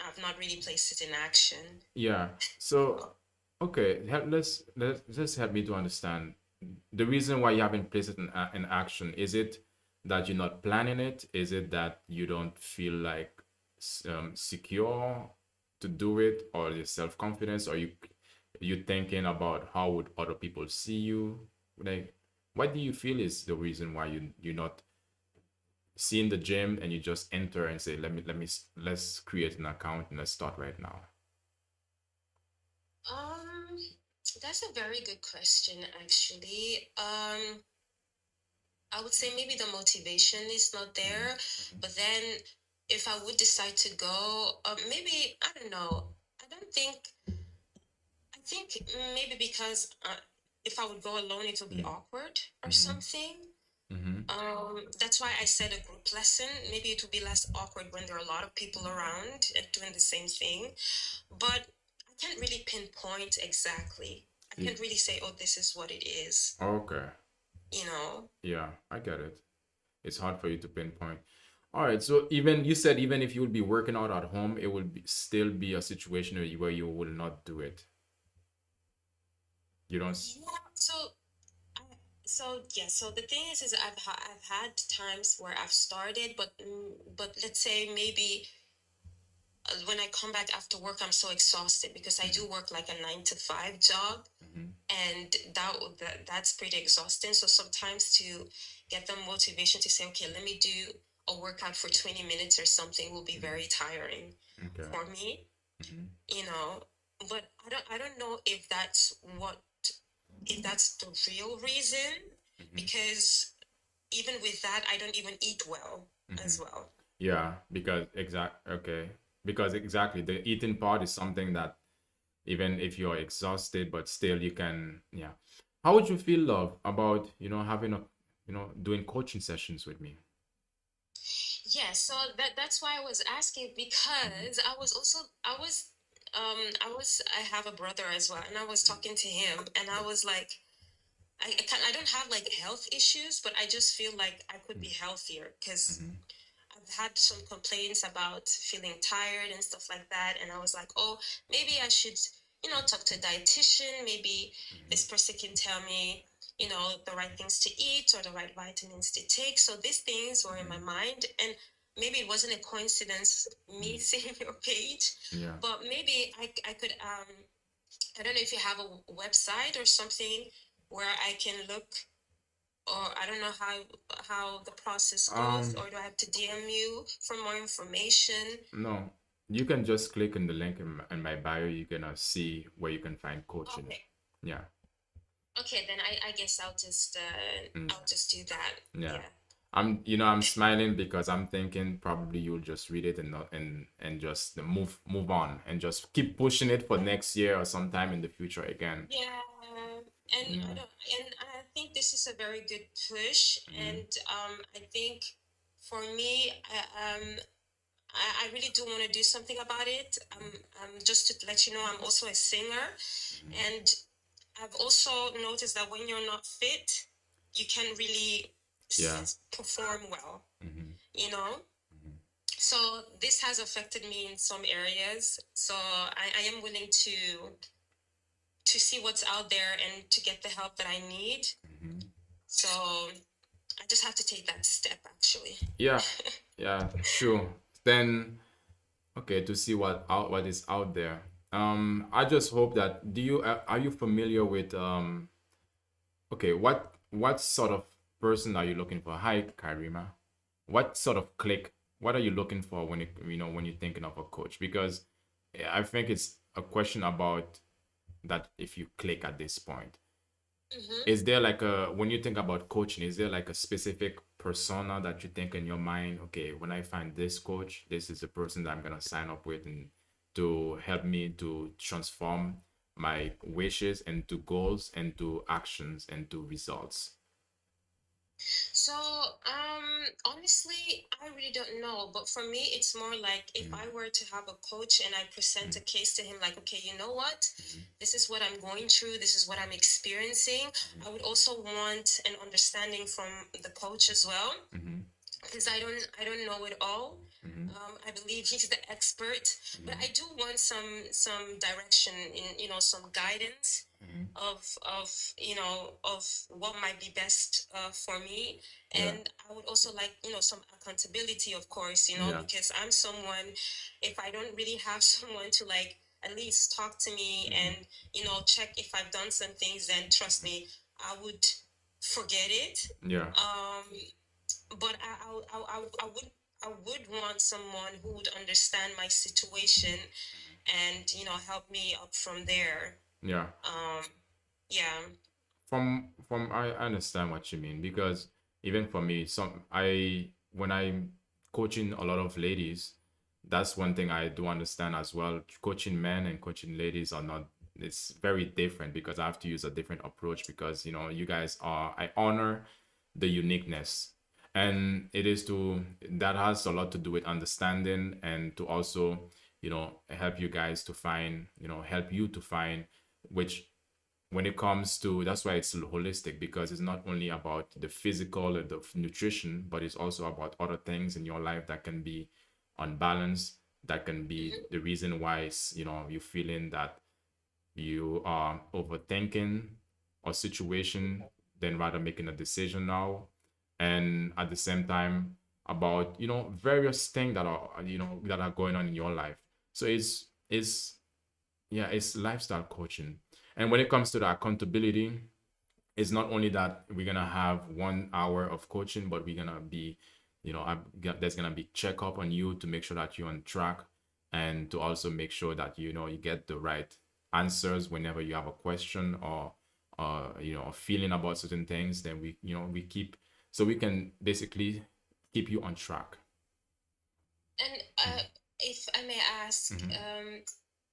I've not really placed it in action. Yeah. So, okay, let's just help me to understand the reason why you haven't placed it in action. Is it that you're not planning it? Is it that you don't feel like secure to do it, or your self confidence, or you thinking about how would other people see you? Like, what do you feel is the reason why you're not seeing the gym and you just enter and say, let's create an account and let's start right now? um that's a very good question, actually. I would say maybe the motivation is not Mhm, there, mhm, but then if I would decide to go, maybe, I don't know. I don't think, I think maybe because if I would go alone, it would be awkward or mhm, something. mhm, That's why I said a group lesson. Maybe it would be less awkward when there are a lot of people around and doing the same thing. But I can't really pinpoint exactly. I mhm. can't really say, oh, this is what it is, Okay. you know? Yeah, I get it. It's hard for you to pinpoint. All right. So even you said even if you would be working out at home, it would still be a situation where you will not do it. You don't. Yeah. I, so the thing is I've had times where I've started, but let's say maybe when I come back after work, I'm so exhausted because I do work like a 9 to 5 job, Mhm, and that's pretty exhausting. So sometimes to get the motivation to say, okay, let me do a workout for 20 minutes or something, will be mhm. very tiring Okay. for me, Mhm, you know. But I don't know if that's the real reason, mhm, because even with that, I don't even eat well mhm. as well. Yeah, because exactly the eating part is something that even if you're exhausted, but still you can. Yeah. How would you feel, love, about having doing coaching sessions with me? Yeah, so that's why I was asking, Mhm, because I have a brother as well, and I was talking to him, and I was like, I don't have like health issues, but I just feel like I could be healthier, because mhm, I've had some complaints about feeling tired and stuff like that. And I was like, oh, maybe I should, talk to a dietitian. Maybe mhm, this person can tell me, the right things to eat or the right vitamins to take. So these things were in my mhm, mind. And maybe it wasn't a coincidence, me mhm. seeing your page, Yeah. but maybe I could, I don't know if you have a website or something where I can look, or I don't know how the process goes, Um, or do I have to DM you for more information? no, you can just click on the link in my bio. You're gonna see where you can find coaching. Okay. Yeah. Okay, then I guess Mm, I'll just do that. yeah. Yeah. I'm smiling because I'm thinking probably you'll just read it and not and just move on and just keep pushing it for next year or sometime in the future again. Yeah, and I Yeah. don't, and I think this is a very good push, Mm-hmm. and I think for me, I really do want to do something about it. Just to let you know, I'm also a singer, Mm-hmm. and I've also noticed that when you're not fit, you can really Yeah. perform well, Mm-hmm. you know? Mm-hmm. So this has affected me in some areas. So I am willing to see what's out there and to get the help that I need. Mm-hmm. So I just have to take that step, actually. Yeah. Yeah. Sure. Then okay, to see what is out there. I just hope that are you familiar with okay, what sort of person are you looking for? Hi, Karima. What sort of click? What are you looking for when when you're thinking of a coach? Because I think it's a question about that if you click at this point. Mm-hmm. Is there like a when you think about coaching, is there like a specific persona that you think in your mind, okay, when I find this coach, this is the person that I'm gonna sign up with and to help me to transform my wishes into goals, into actions, into results. So, honestly, I really don't know. But for me, it's more like if I were to have a coach and I present a case to him, like, okay, you know what? This is what I'm going through. This is what I'm experiencing. I would also want an understanding from the coach as well, Mm-hmm. because I don't know it all. Mm-hmm. I believe he's the expert, but I do want some direction in, some guidance Mm-hmm. of what might be best for me. Yeah. And I would also like, some accountability, of course, Yeah. because I'm someone, if I don't really have someone to like at least talk to me and, check if I've done some things, then trust me, I would forget it. Yeah. Um, but I would want someone who would understand my situation and help me up from there. Yeah. Um, yeah. From I understand what you mean, because even for me, some I when I'm coaching a lot of ladies, that's one thing I do understand as well. Coaching men and coaching ladies are not, it's very different, because I have to use a different approach, because you guys are, I honor the uniqueness, and it is to, that has a lot to do with understanding, and to also help you guys to find, help you to find which, when it comes to, that's why it's holistic, because it's not only about the physical and the nutrition, but it's also about other things in your life that can be unbalanced, that can be Hmm. the reason why you're feeling that you are overthinking a situation than rather making a decision now. And at the same time, about various things that are that are going on in your life. So it's yeah, it's lifestyle coaching. And when it comes to the accountability, it's not only that we're gonna have 1 hour of coaching, but we're gonna be, there's gonna be checkup on you to make sure that you're on track, and to also make sure that you get the right answers whenever you have a question, or a feeling about certain things. Then we keep, so we can basically keep you on track. And if I may ask, Mm-hmm.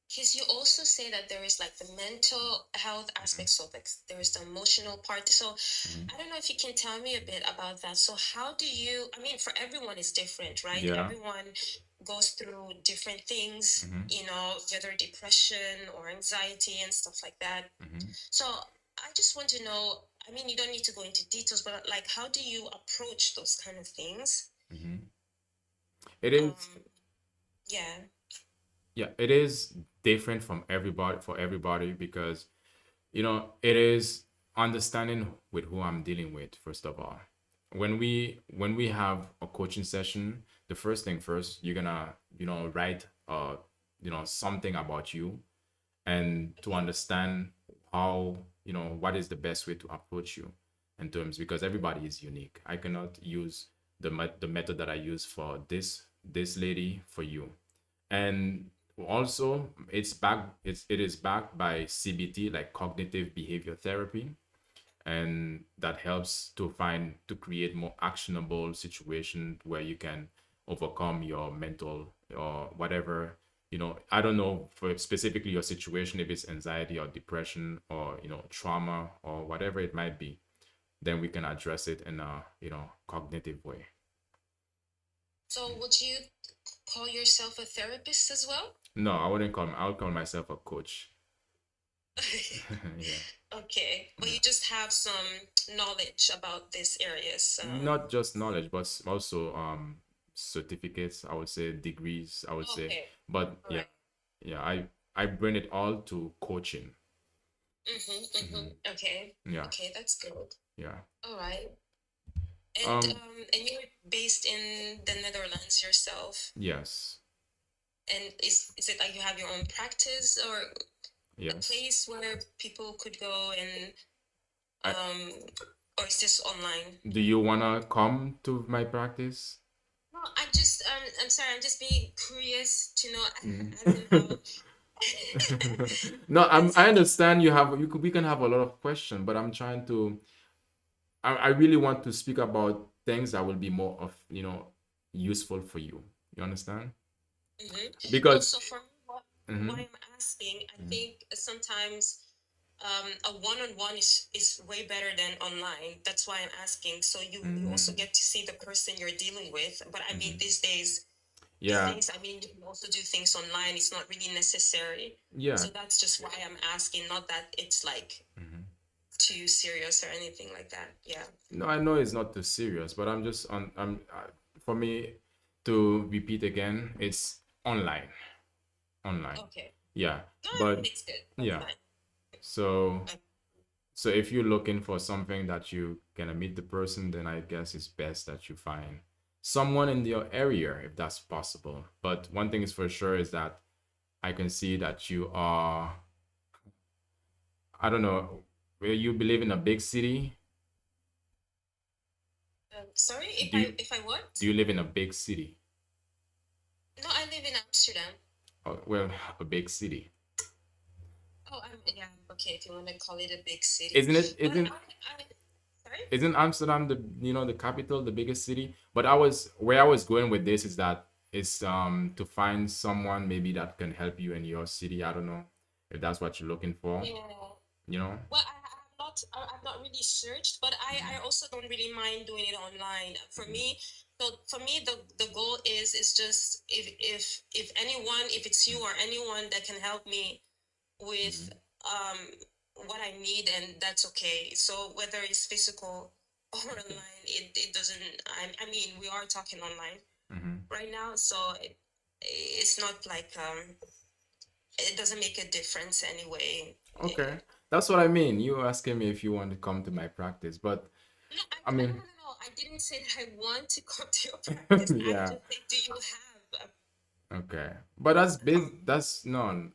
because you also say that there is like the mental health Mm-hmm. aspect, so like there is the emotional part. So Mm-hmm. I don't know if you can tell me a bit about that. So how do you, I mean, for everyone is different, right? Yeah. Everyone goes through different things, Mm-hmm. whether depression or anxiety and stuff like that. Mm-hmm. So I just want to know, I mean, you don't need to go into details, but like, how do you approach those kind of things? Mm-hmm. It is. Um, yeah. Yeah, it is different from everybody, for everybody, because it is understanding with who I'm dealing with. First of all, when we have a coaching session, the first thing first, you're gonna write something about you, and to understand how, what is the best way to approach you in terms, because everybody is unique. I cannot use the method that I use for this lady for you. And also, it is backed by CBT, like cognitive behavior therapy, and that helps to create more actionable situation where you can overcome your mental or whatever. I don't know, for specifically your situation, if it's anxiety or depression, or trauma, or whatever it might be, then we can address it in a cognitive way. So would you call yourself a therapist as well? No, I would call myself a coach. Yeah. Okay, but Yeah. you just have some knowledge about these areas. Not just knowledge, but also certificates, I would say, degrees, I would say. Okay, But all yeah, right. yeah, I bring it all to coaching. Mm-hmm, mm-hmm. Hmm. Okay, Yeah, okay, that's good. yeah. All right. Um, And you're based in the Netherlands yourself. yes, And is it like you have your own practice or a yes. place where people could go and I um or is this online? Do you wanna come to my practice? No, I'm sorry, I'm just being curious to know Mhm. as in how No, as I in understand we can have a lot of questions, but I'm trying to, I really want to speak about things that will be more of, useful for you. You understand? hmm. No, Because so for me, what? why Mm-hmm. I'm asking, I Mm-hmm. think sometimes a one-on-one is way better than online. That's why I'm asking. So you also Mm-hmm. get to see the person you're dealing with. But I mean, Mm-hmm. these Yeah. days, I mean, you can also do things online. It's not really necessary. Yeah. So that's just why I'm asking. Not that it's like Mm-hmm. too serious or anything like that. Yeah. No, I know it's not too serious, but for me to repeat again, it's online. Online. Okay. Yeah. No, I But mean it's good. That's yeah. fine. So so if you're looking for something that you gonna meet the person, then I guess it's best that you find someone in your area if that's possible. But one thing is for sure is that I can see that you are, I don't know, where you believe in a big city. Sorry, Do you if I what? do you live in a big city? No, I live in Amsterdam. Well, a big city. Oh, yeah. Okay, if you want to call it a big city, Isn't it? but Isn't I sorry. isn't Amsterdam the, the capital, the biggest city? But I was where I was going with this is that it's to find someone maybe that can help you in your city. I don't know if that's what you're looking for. Yeah. You know. Well, I've not really searched, but I also don't really mind doing it online. For me, so for me, the goal is just if anyone, if it's you or anyone that can help me with Mm-hmm. um what I need, and that's okay. So whether it's physical or Okay. online, it doesn't. I mean, we are talking online Mm-hmm. right now, so it's not like it doesn't make a difference anyway. Okay, that's what I mean. You were asking me if you want to come to my practice, but No, I no, no, mean, no. I didn't say that I want to come to your practice. I yeah. just said, do you have Okay, but that's a, that's no.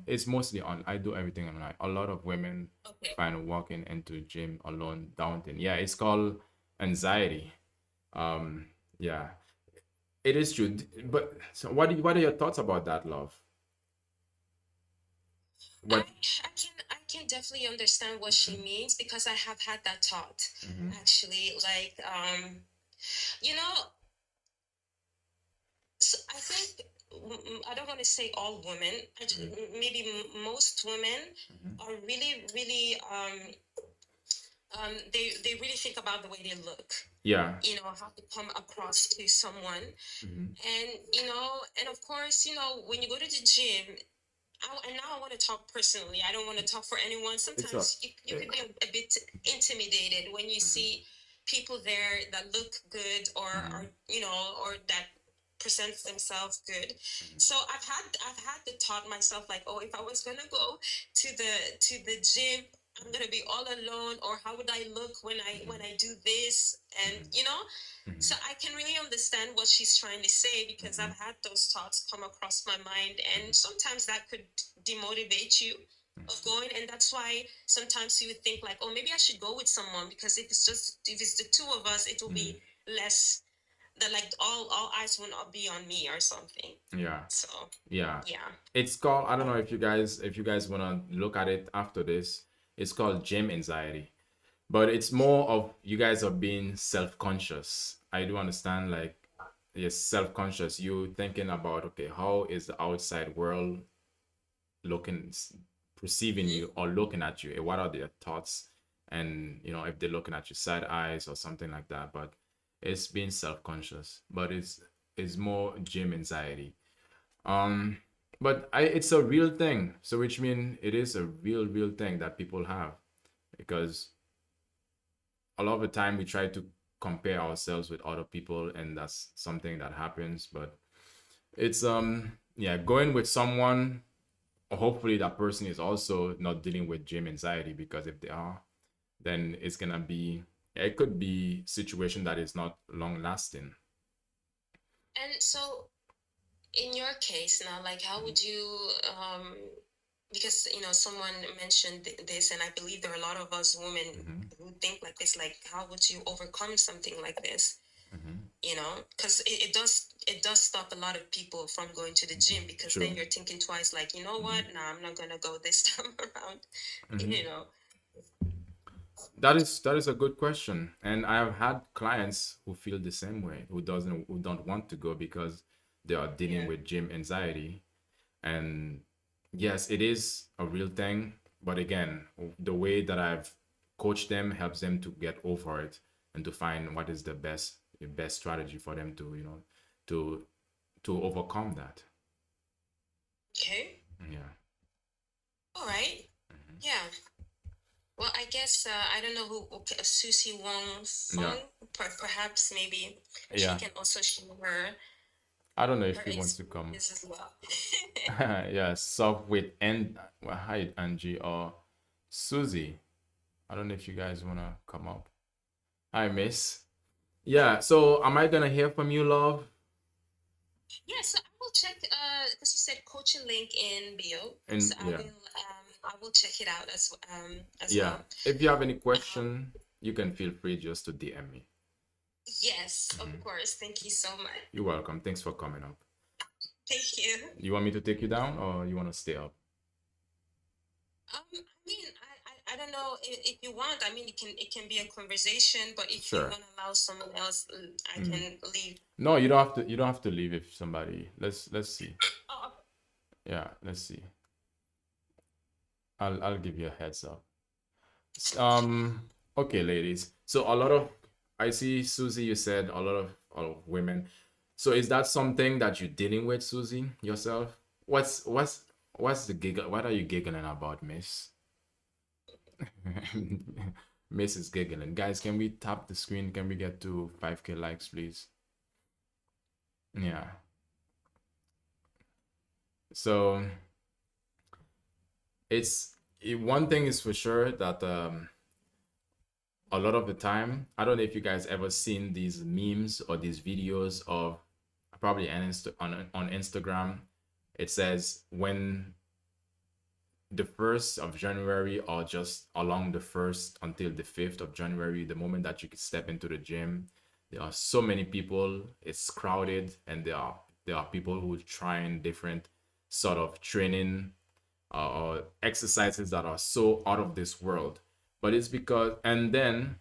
It's mostly on. I do everything online. A lot of women okay. find walking into gym alone daunting. Yeah, it's called anxiety. Yeah, it is true. But so what are your thoughts about that, love? I What? I can definitely understand what she means because I have had that thought Mm-hmm. actually. Like you know, so I think I don't want to say all women. Maybe most women Mm-hmm. are really really they really think about the way they look. Yeah. You know how to come across to someone. Mm-hmm. And and of course, when you go to the gym, and now I want to talk personally. I don't want to talk for anyone. It's up. Sometimes you could be a bit intimidated when you see people there that look good or Mm-hmm. or that presents themselves good. So I've had the thought myself like, oh, if I was gonna go to the gym, I'm gonna be all alone, or how would I look when I do this, and so I can really understand what she's trying to say because Mm-hmm. I've had those thoughts come across my mind, and sometimes that could demotivate you of going, and that's why sometimes you would think like, oh, maybe I should go with someone because if it's the two of us, it will Mm-hmm. be less that like all eyes will not be on me or something. Yeah. So Yeah. yeah. It's called, I don't know if you guys want to look at it after this. It's called gym anxiety. But it's more of you guys are being self-conscious. I do understand like you're self-conscious. You thinking about, okay, how is the outside world looking, perceiving Mhm. you or looking at you? What are their thoughts? And if they're looking at you side eyes or something like that. But it's being self-conscious. But it's more gym anxiety. Um, but it's a real thing. So which means it is a real thing that people have because a lot of the time we try to compare ourselves with other people, and that's something that happens. But it's yeah, going with someone, hopefully that person is also not dealing with gym anxiety, because if they are, then it's gonna be, it could be situation that is not long lasting. And so in your case now, like how would you because someone mentioned this, and I believe there are a lot of us women Mm-hmm. who think like this, like how would you overcome something like this? Mm-hmm. Because it does stop a lot of people from going to the gym because then True. you're thinking twice, like, you know what, nah, I'm not gonna go this time around. Mm-hmm. you know That is a good question, and I have had clients who feel the same way, who don't want to go because they are dealing yeah. with gym anxiety. And yes, it is a real thing, but again, the way that I've coached them helps them to get over it and to find what is the best strategy for them to, to overcome that. Okay. Yeah. All right. Yeah. Well, I guess I don't know who okay, Susie Wong Yeah. Fong. Perhaps maybe she Yeah. can also share her I don't know if her he wants to come. experiences as well. Yeah, soft with and well, hi Angie or Susie. I don't know if you guys wanna come up. Hi, Miss. Yeah, so am I gonna hear from you, love? Yeah, so I will check because you said coaching link in bio. So And yeah, I will check it out as yeah. well. If you have any Um question, you can feel free just to DM me. yes, of Mhm. course. Thank you so much. You're welcome. Thanks for coming up. Thank you. You want me to take you down or you want to stay up? I mean, I don't know if you want. I mean, it can be a conversation, but if you Sure. want to allow someone else, I Mm. can leave. No, you don't have to. You don't have to leave if somebody. Let's see. Oh, Yeah, let's see. I'll give you a heads up. Okay, ladies. So a lot of I see Susie. You said a lot of women. So is that something that you're dealing with, Susie, yourself? What's the giggle? What are you giggling about, Miss? Miss is giggling. Guys, can we tap the screen? Can we get to 5K likes, please? Yeah. So one thing is for sure that a lot of the time, I don't know if you guys ever seen these memes or these videos of probably on Instagram. It says when the 1st of January or just along the 1st until the 5th of January, the moment that you can step into the gym, there are so many people, it's crowded, and there are people who trying different sort of training or exercises that are so out of this world. But it's because, and then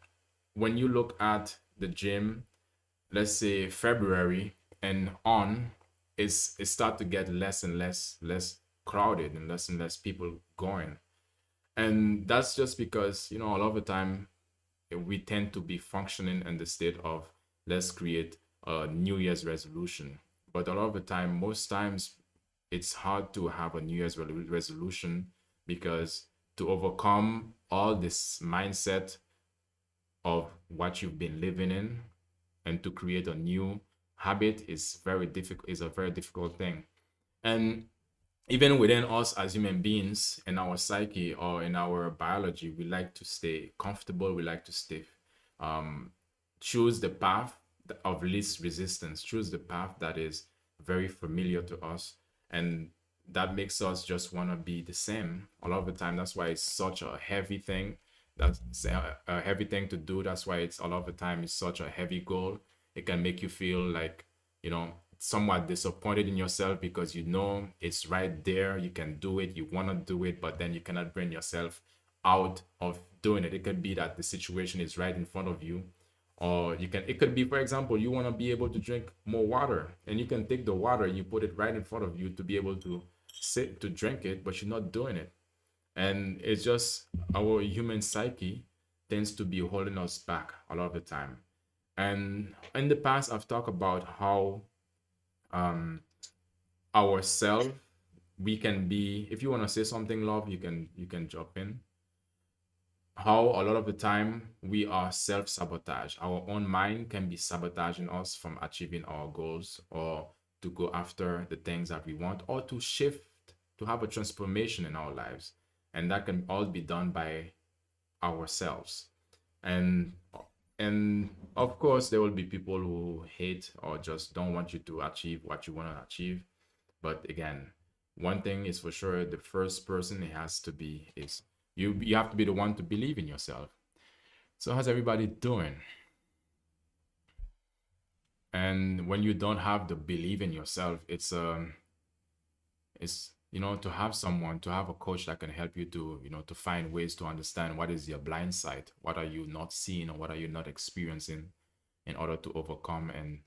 when you look at the gym, let's say February and on, it start to get less and less crowded and less people going. And that's just because, a lot of the time we tend to be functioning in the state of let's create a New Year's resolution. But a lot of the time, most times, it's hard to have a New Year's resolution because to overcome all this mindset of what you've been living in and to create a new habit is a very difficult thing. And even within us as human beings in our psyche or in our biology, we like to stay comfortable, we like to stay um, choose the path of least resistance, choose the path that is very familiar to us, and that makes us just want to be the same a lot of the time. That's why it's such a heavy thing. That's a heavy thing to do. That's why it's a lot of the time it's such a heavy goal. It can make you feel like, somewhat disappointed in yourself because it's right there, you can do it, you want to do it, but then you cannot bring yourself out of doing it. It could be that the situation is right in front of you, or it could be, for example, you want to be able to drink more water, and you can take the water, you put it right in front of you to be able to sit to drink it, but you're not doing it. And it's just our human psyche tends to be holding us back a lot of the time. And in the past, I've talked about how um ourself we can be. If you want to say something, love, you can jump in. How a lot of the time we are self-sabotage, our own mind can be sabotaging us from achieving our goals or to go after the things that we want or to shift, to have a transformation in our lives. And that can all be done by ourselves. And and of course there will be people who hate or just don't want you to achieve what you want to achieve. But again, one thing is for sure, the first person it has to be is you have to be the one to believe in yourself. So how's everybody doing? And when you don't have the belief in yourself, it's to have someone, to have a coach that can help you to to find ways to understand what is your blind side, what are you not seeing or what are you not experiencing, in order to overcome and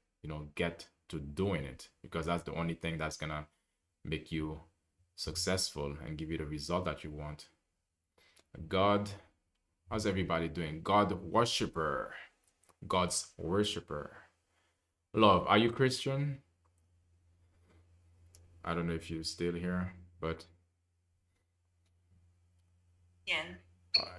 get to doing it, because that's the only thing that's gonna make you successful and give you the result that you want. God, how's everybody doing? God worshiper, God's worshiper. Love, are you Christian? I don't know if you're still here, but Yeah.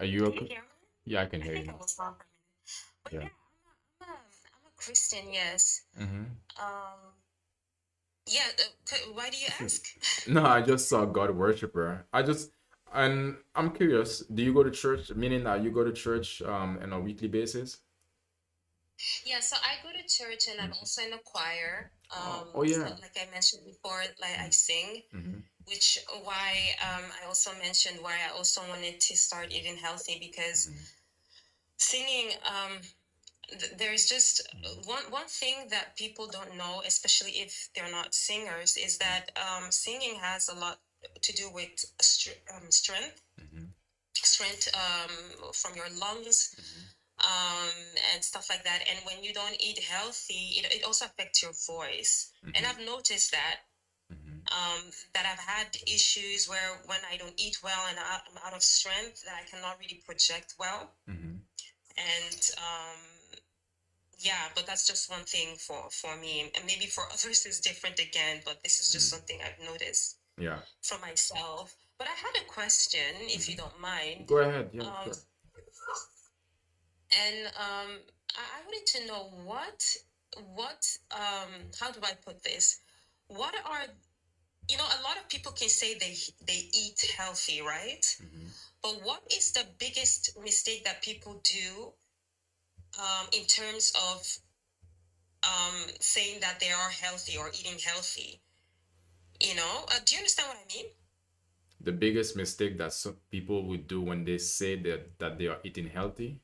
are you Can you okay? hear me? Yeah, I can I hear think you. I was wrong for a minute. But Yeah. yeah, I'm a Christian, yes. Mm-hmm. Um, yeah, why do you ask? No, I just saw God worshiper. And I'm curious, do you go to church? Meaning that you go to church on a weekly basis? Yeah, so I go to church and I'm Mm. also in a choir. Oh So yeah. like I mentioned before, like I sing, Mm-hmm. which why I also mentioned why I also wanted to start eating healthy because Mm-hmm. singing there's just one thing that people don't know, especially if they're not singers, is that singing has a lot to do with strength, Mm-hmm. strength from your lungs, um, and stuff like that. And when you don't eat healthy, it also affects your voice. And Mm-hmm. I've noticed that Mm-hmm. that I've had issues where when I don't eat well and I'm out of strength, that I cannot really project well. Mm-hmm. And yeah, but that's just one thing for me, and maybe for others is different again. But this is just Mm-hmm. something I've noticed Yeah. for myself. But I had a question, if you Mm-hmm. don't mind. Go ahead. Yeah, Um, sure. and I wanted to know what how do I put this? What are a lot of people can say they eat healthy, right? Mm-hmm. But what is the biggest mistake that people do in terms of saying that they are healthy or eating healthy? Do you understand what I mean? The biggest mistake that some people would do when they say that they are eating healthy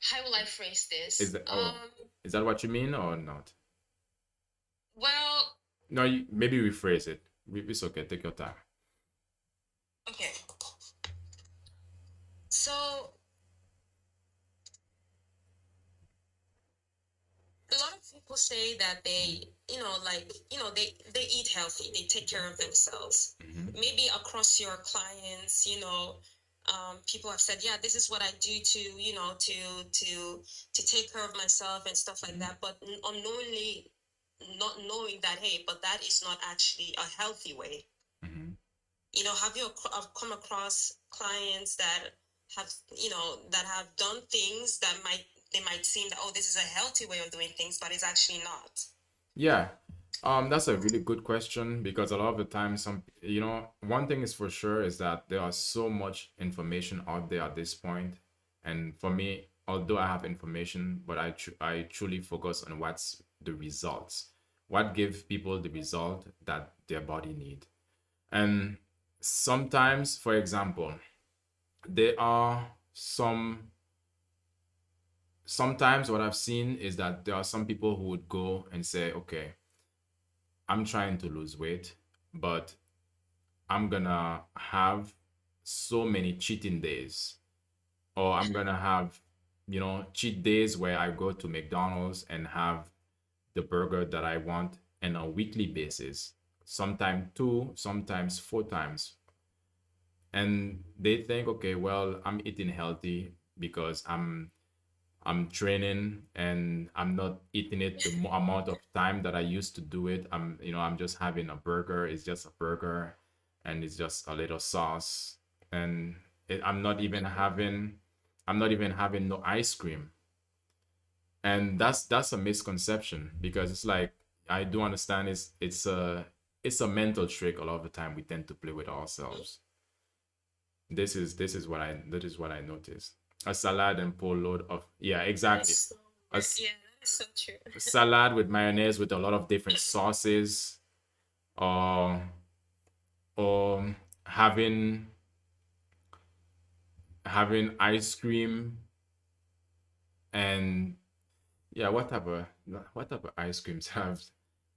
How will I phrase is this? that, oh, is that what you mean or not? Well, No, maybe rephrase it. It's okay. Take your time. okay. So a lot of people say that they eat healthy, they take care of themselves. Mm-hmm. Maybe across your clients, people have said, yeah, this is what I do to, to take care of myself and stuff like Mm-hmm. that. But unknowingly, not knowing that, hey, but that is not actually a healthy way. Mm-hmm. Have you come across clients that have done things that might seem that, oh, this is a healthy way of doing things, but it's actually not. Yeah, that's a really good question because a lot of the time, one thing is for sure is that there are so much information out there at this point, and for me, although I have information, but I truly focus on what's the results, what gives people the result that their body need, and sometimes, for example, there are sometimes what I've seen is that there are some people who would go and say, okay, I'm trying to lose weight, but I'm gonna have so many cheating days, or I'm gonna have, cheat days where I go to McDonald's and have the burger that I want on a weekly basis, sometimes two, sometimes four times. And they think, okay, well, I'm eating healthy because I'm training and I'm not eating it the amount of time that I used to do it. I'm just having a burger. It's just a burger, and it's just a little sauce, and I'm not even having no ice cream, and that's a misconception because it's like I do understand it's a mental trick. A lot of the time we tend to play with ourselves. This is what I noticed. A salad and pour load of, yeah, That is exactly. so A s- yeah, that is so true. salad with mayonnaise with a lot of different sauces, or or having ice cream and, yeah, what type of ice creams have,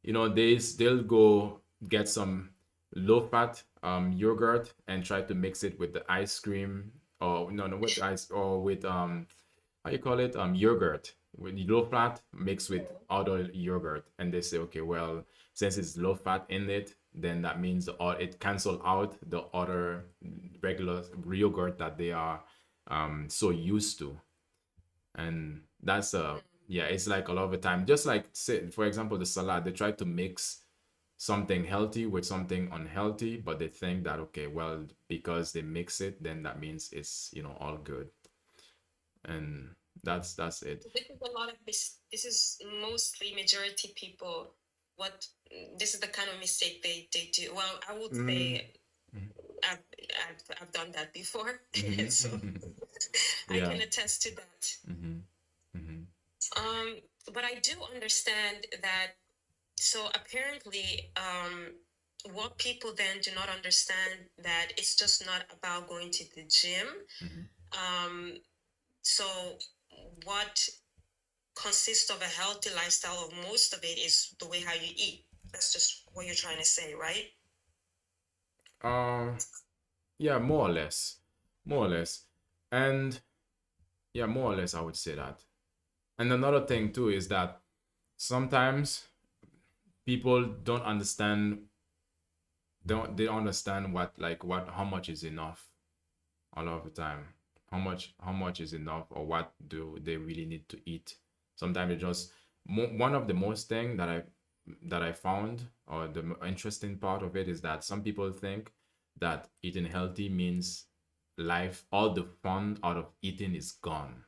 they'll go get some low fat yogurt and try to mix it with the ice cream, or no, no, with ice, or with how you call it, yogurt with low fat mixed with other yogurt, and they say, okay, well, since it's low fat in it, then that means it cancel out the other regular yogurt that they are so used to. And that's yeah, it's like a lot of the time, just like say for example the salad, they try to mix something healthy with something unhealthy, but they think that okay, well, because they mix it, then that means it's all good. And that's it. This is a lot of this is mostly majority people. What this is the kind of mistake they do. Well, I would Mm, say I've I've done that before, so mm-hmm. I Yeah. can attest to that. Mm-hmm. Mm-hmm. Um, but I do understand that. So apparently, what people then do not understand that it's just not about going to the gym. Mm-hmm. Um, so what consists of a healthy lifestyle, or most of it, is the way how you eat. That's just what you're trying to say, right? uh yeah, more or less, more or less. And yeah, more or less I would say that. And another thing too is that sometimes people don't understand, they don't understand what how much is enough a lot of the time. How much is enough, or what do they really need to eat? Sometimes it just one of the most thing that I found, or the interesting part of it, is that some people think that eating healthy means life, all the fun out of eating is gone.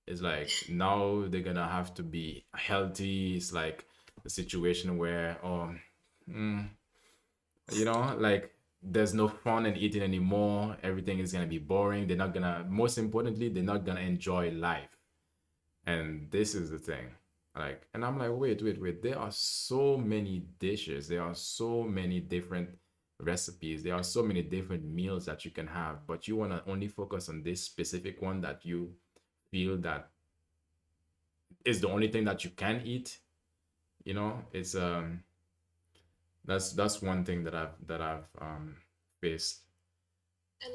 It's like now they're gonna have to be healthy. It's like a situation where mm, like there's no fun in eating anymore. Everything is gonna be boring. They're not gonna, most importantly, they're not gonna enjoy life. And this is the thing. Like, and I'm like, wait. There are so many dishes. There are so many different recipes. There are so many different meals that you can have, but you wanna only focus on this specific one that you feel that is the only thing that you can eat. It's that's one thing that I've faced. And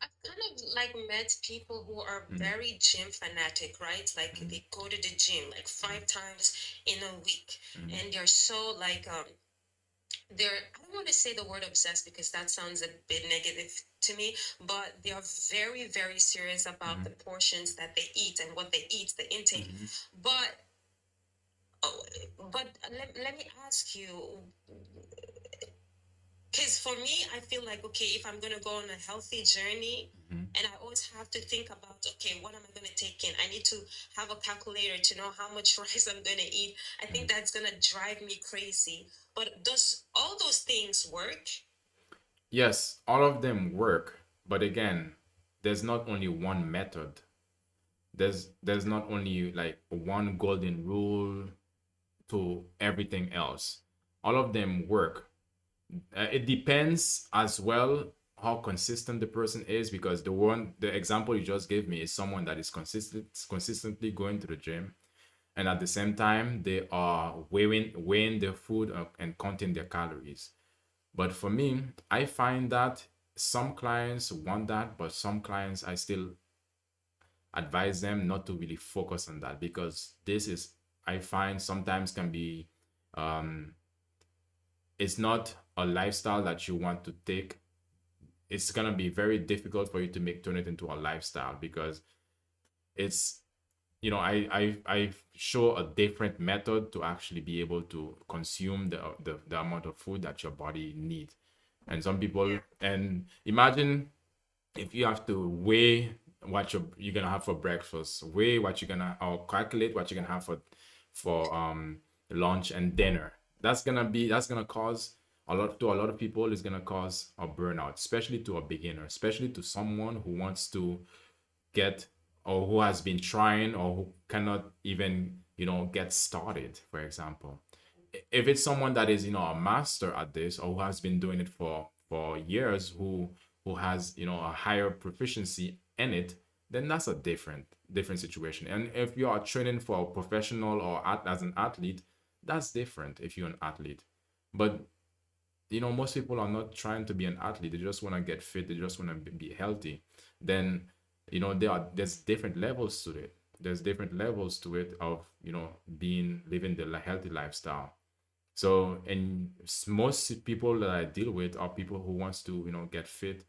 I've kind of like met people who are Mm, very gym fanatic, right? Like mm, they go to the gym like mm, 5 times in a week, mm, and they're so like they're, I don't want to say the word obsessed because that sounds a bit negative to me, but they are very very serious about mm, the portions that they eat and what they eat, the intake. mm, But oh, but let me ask you, because for me, I feel like, okay, if I'm going to go on a healthy journey, mm. and I always have to think about, okay, what am I going to take in? I need to have a calculator to know how much rice I'm going to eat. I think that's going to drive me crazy. But does all those things work? Yes, all of them work, but again, there's not only one method. There's not only like one golden rule to everything else. All of them work. It depends as well how consistent the person is, because the example you just gave me is someone that is consistently going to the gym, and at the same time they are weighing their food and counting their calories. But for me, I find that some clients want that, but some clients I still advise them not to really focus on that, because this is, I find, sometimes can be um it's not a lifestyle that you want to take. It's gonna be very difficult for you to turn it into a lifestyle, because it's I show a different method to actually be able to consume the amount of food that your body needs. And some people, Yeah. and imagine if you have to weigh what you're gonna have for breakfast, weigh what you're gonna, or calculate what you're gonna have for lunch and dinner. That's gonna cause a lot of people, is gonna cause a burnout, especially to a beginner, especially to someone who wants to get, or who has been trying, or who cannot even get started, for example. If it's someone that is a master at this, or who has been doing it for years, who has a higher proficiency in it, then that's a different situation. And if you are training for a professional, or as an athlete, that's different if you're an athlete. But most people are not trying to be an athlete. They just want to get fit. They just want to be healthy. Then there's different levels to it. There's different levels to it of living the healthy lifestyle. So, and most people that I deal with are people who wants to, get fit,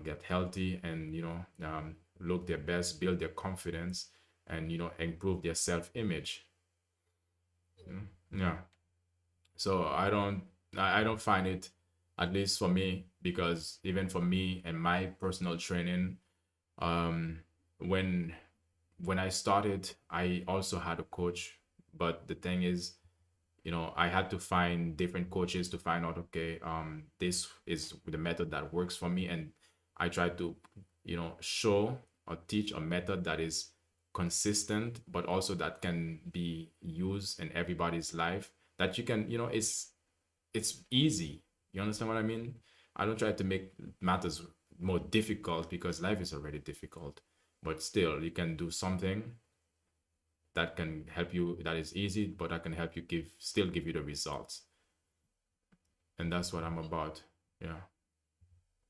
get healthy, and look their best, build their confidence, and improve their self-image. Yeah. So I don't find it, at least for me, because even for me and my personal training, um, when when I started, I also had a coach, but the thing is, I had to find different coaches to find out, okay, this is the method that works for me. And I try to, show or teach a method that is consistent, but also that can be used in everybody's life, that you can, it's easy. You understand what I mean? I don't try to make matters more difficult because life is already difficult, but still you can do something that can help you, that is easy, but that can help you give you the results. And that's what I'm about. Yeah.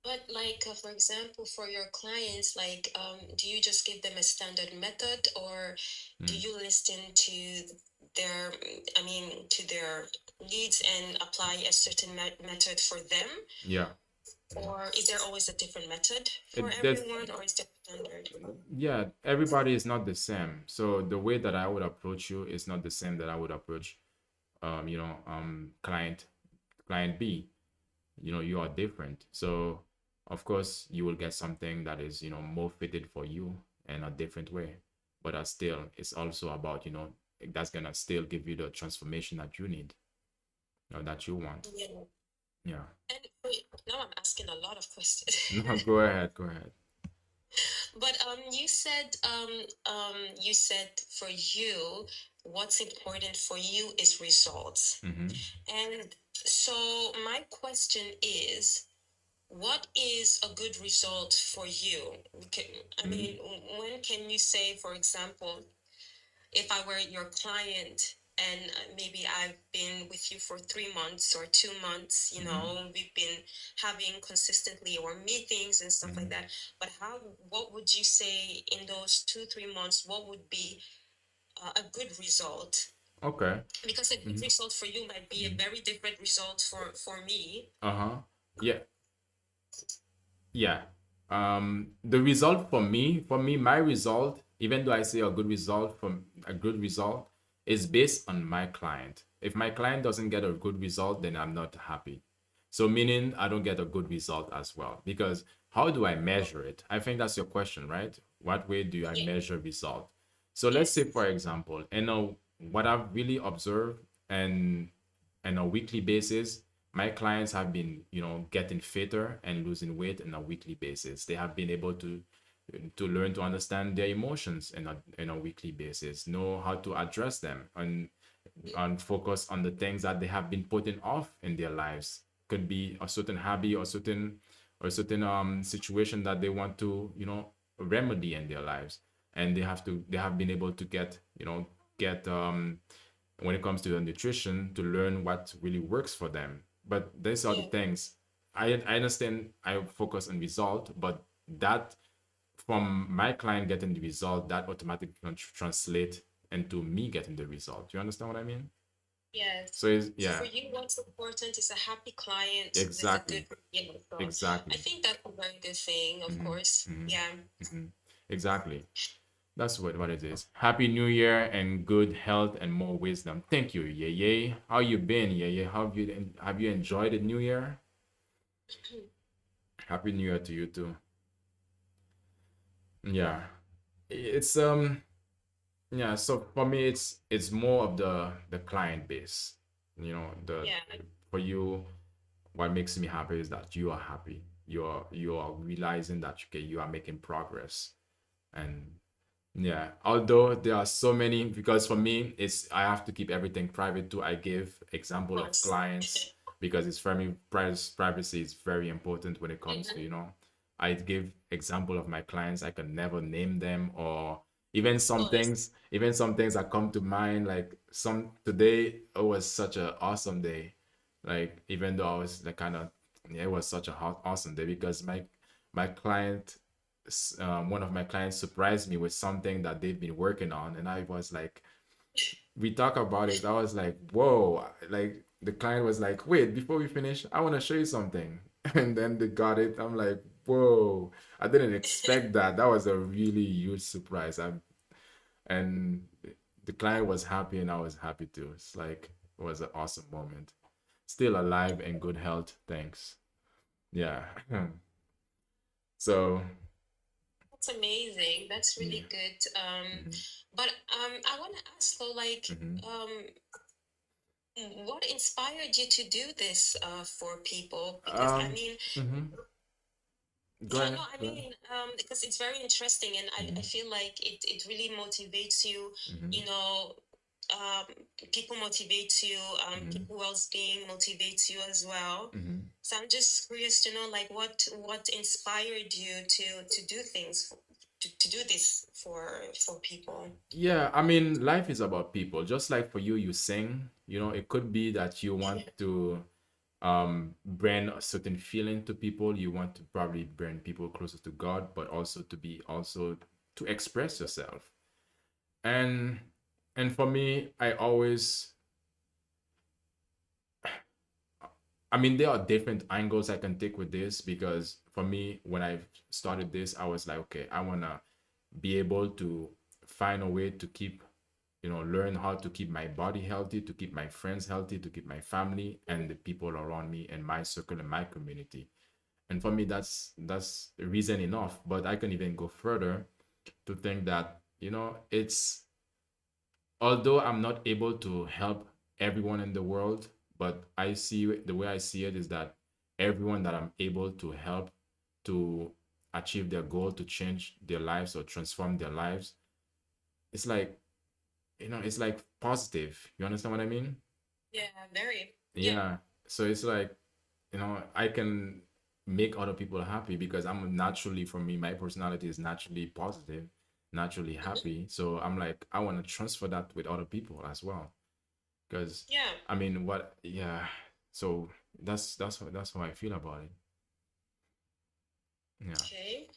But like, for example, for your clients, like, do you just give them a standard method, or do Mm. you listen to their, I mean, to their needs and apply a certain method for them? Yeah. Or is there always a different method for There's everyone, or is there standard? Yeah, everybody is not the same. So the way that I would approach you is not the same that I would approach client B. You are different. So of course you will get something that is, more fitted for you in a different way. But still, it's also about, that's gonna still give you the transformation that you need or that you want. Yeah. Yeah. And wait, now I'm asking a lot of questions. No, go ahead, go ahead. But you said for you, what's important for you is results. Mm-hmm. And so my question is, what is a good result for you? I Mm-hmm. mean, when can you say, for example, if I were your client and maybe I've been with you for 3 months or 2 months, Mm-hmm. we've been having consistently our meetings and stuff like Mm-hmm. that. But what would you say in those 2, 3 months? What would be a good result? Okay. Because a good Mm-hmm. result for you might be a Mm-hmm. very different result for me. Uh-huh. Yeah. Yeah. The result for me, my result, even though I say a good result, is based on my client. If my client doesn't get a good result, then I'm not happy. So meaning I don't get a good result as well. Because how do I measure it? I think that's your question, right? What way do I Yeah. measure result? So let's say, Yes. for example, what I've really observed and on a weekly basis, my clients have been, getting fitter and losing weight on a weekly basis. They have been able to learn to understand their emotions in a weekly basis, know how to address them, and focus on the things that they have been putting off in their lives. Could be a certain hobby or certain situation that they want to, remedy in their lives. And they have been able to get when it comes to the nutrition, to learn what really works for them. But these are the Yeah. things. I understand. I focus on result, but that, from my client getting the result, that automatically translate into me getting the result. You understand what I mean? So Yes. it's, So for yeah, you, what's important is a happy client with a good exactly, result. I exactly. think that's a very good thing, of Hmm. course. Hmm. Yeah. Hmm. Exactly. That's what it is. Happy New Year and good health and more wisdom. Thank you, Yeye. How you been, Yeye? Have you enjoyed the New Year? Happy New Year to you too. Yeah. It's yeah, so for me it's more of the client base. The Yeah. For you, what makes me happy is that you are happy. You are realizing that, okay, you are making progress. And yeah, although there are so many, because for me, I have to keep everything private too. I give Of example of course. clients because it's for me, privacy is very important when it comes to, Mhm. I give example of my clients. I can never name them, or even Of some course. things, even some things that come to mind, like some today, it was such an awesome day. Like, even though I was like kind of, yeah, it was such a awesome day because my client, one of my clients surprised me with something that they've been working on, and I was like, we talk about it. I was like, whoa, like the client was like, wait, before we finish, I want to show you something. And then they got it. I'm like, whoa, I didn't expect that. That was a really huge surprise. And the client was happy and I was happy too. It's like, it was an awesome moment. Still alive and good health. Thanks. Yeah. So, That's amazing. That's yeah. really good. Hmm. But I want to ask though, like, Hmm. um, what inspired you to do this for people? Because I Um, mean, hmm. Go yeah, ahead. no, I Go ahead. mean, because it's very interesting, and I Hmm. feel like it really motivates you. Hmm. You know, um, people motivate you. Hmm. People else being motivates you as well. Hmm. So I'm just curious to know, like, what inspired you to do things to do this for people. Yeah, I mean, life is about people. Just like for you, you sing, it could be that you want to bring a certain feeling to people. You want to probably bring people closer to God, but also to be also to express yourself. And and for me, I mean, there are different angles I can take with this because for me, when I started this, I was like, okay, I wanna be able to find a way to keep learn how to keep my body healthy, to keep my friends healthy, to keep my family and the people around me and my circle and my community. And for me, that's reason enough. But I can even go further to think that it's although I'm not able to help everyone in the world, but the way I see it is that everyone that I'm able to help to achieve their goal, to change their lives or transform their lives, it's like it's like positive. You understand what I mean? Yeah, very. Yeah. Yeah. So it's like, I can make other people happy because I'm naturally, for me, my personality is naturally positive, naturally Hmm. happy. So I'm like, I want to transfer that with other people as well. Because Yeah. I mean, yeah. So that's how I feel about it. Yeah. Okay.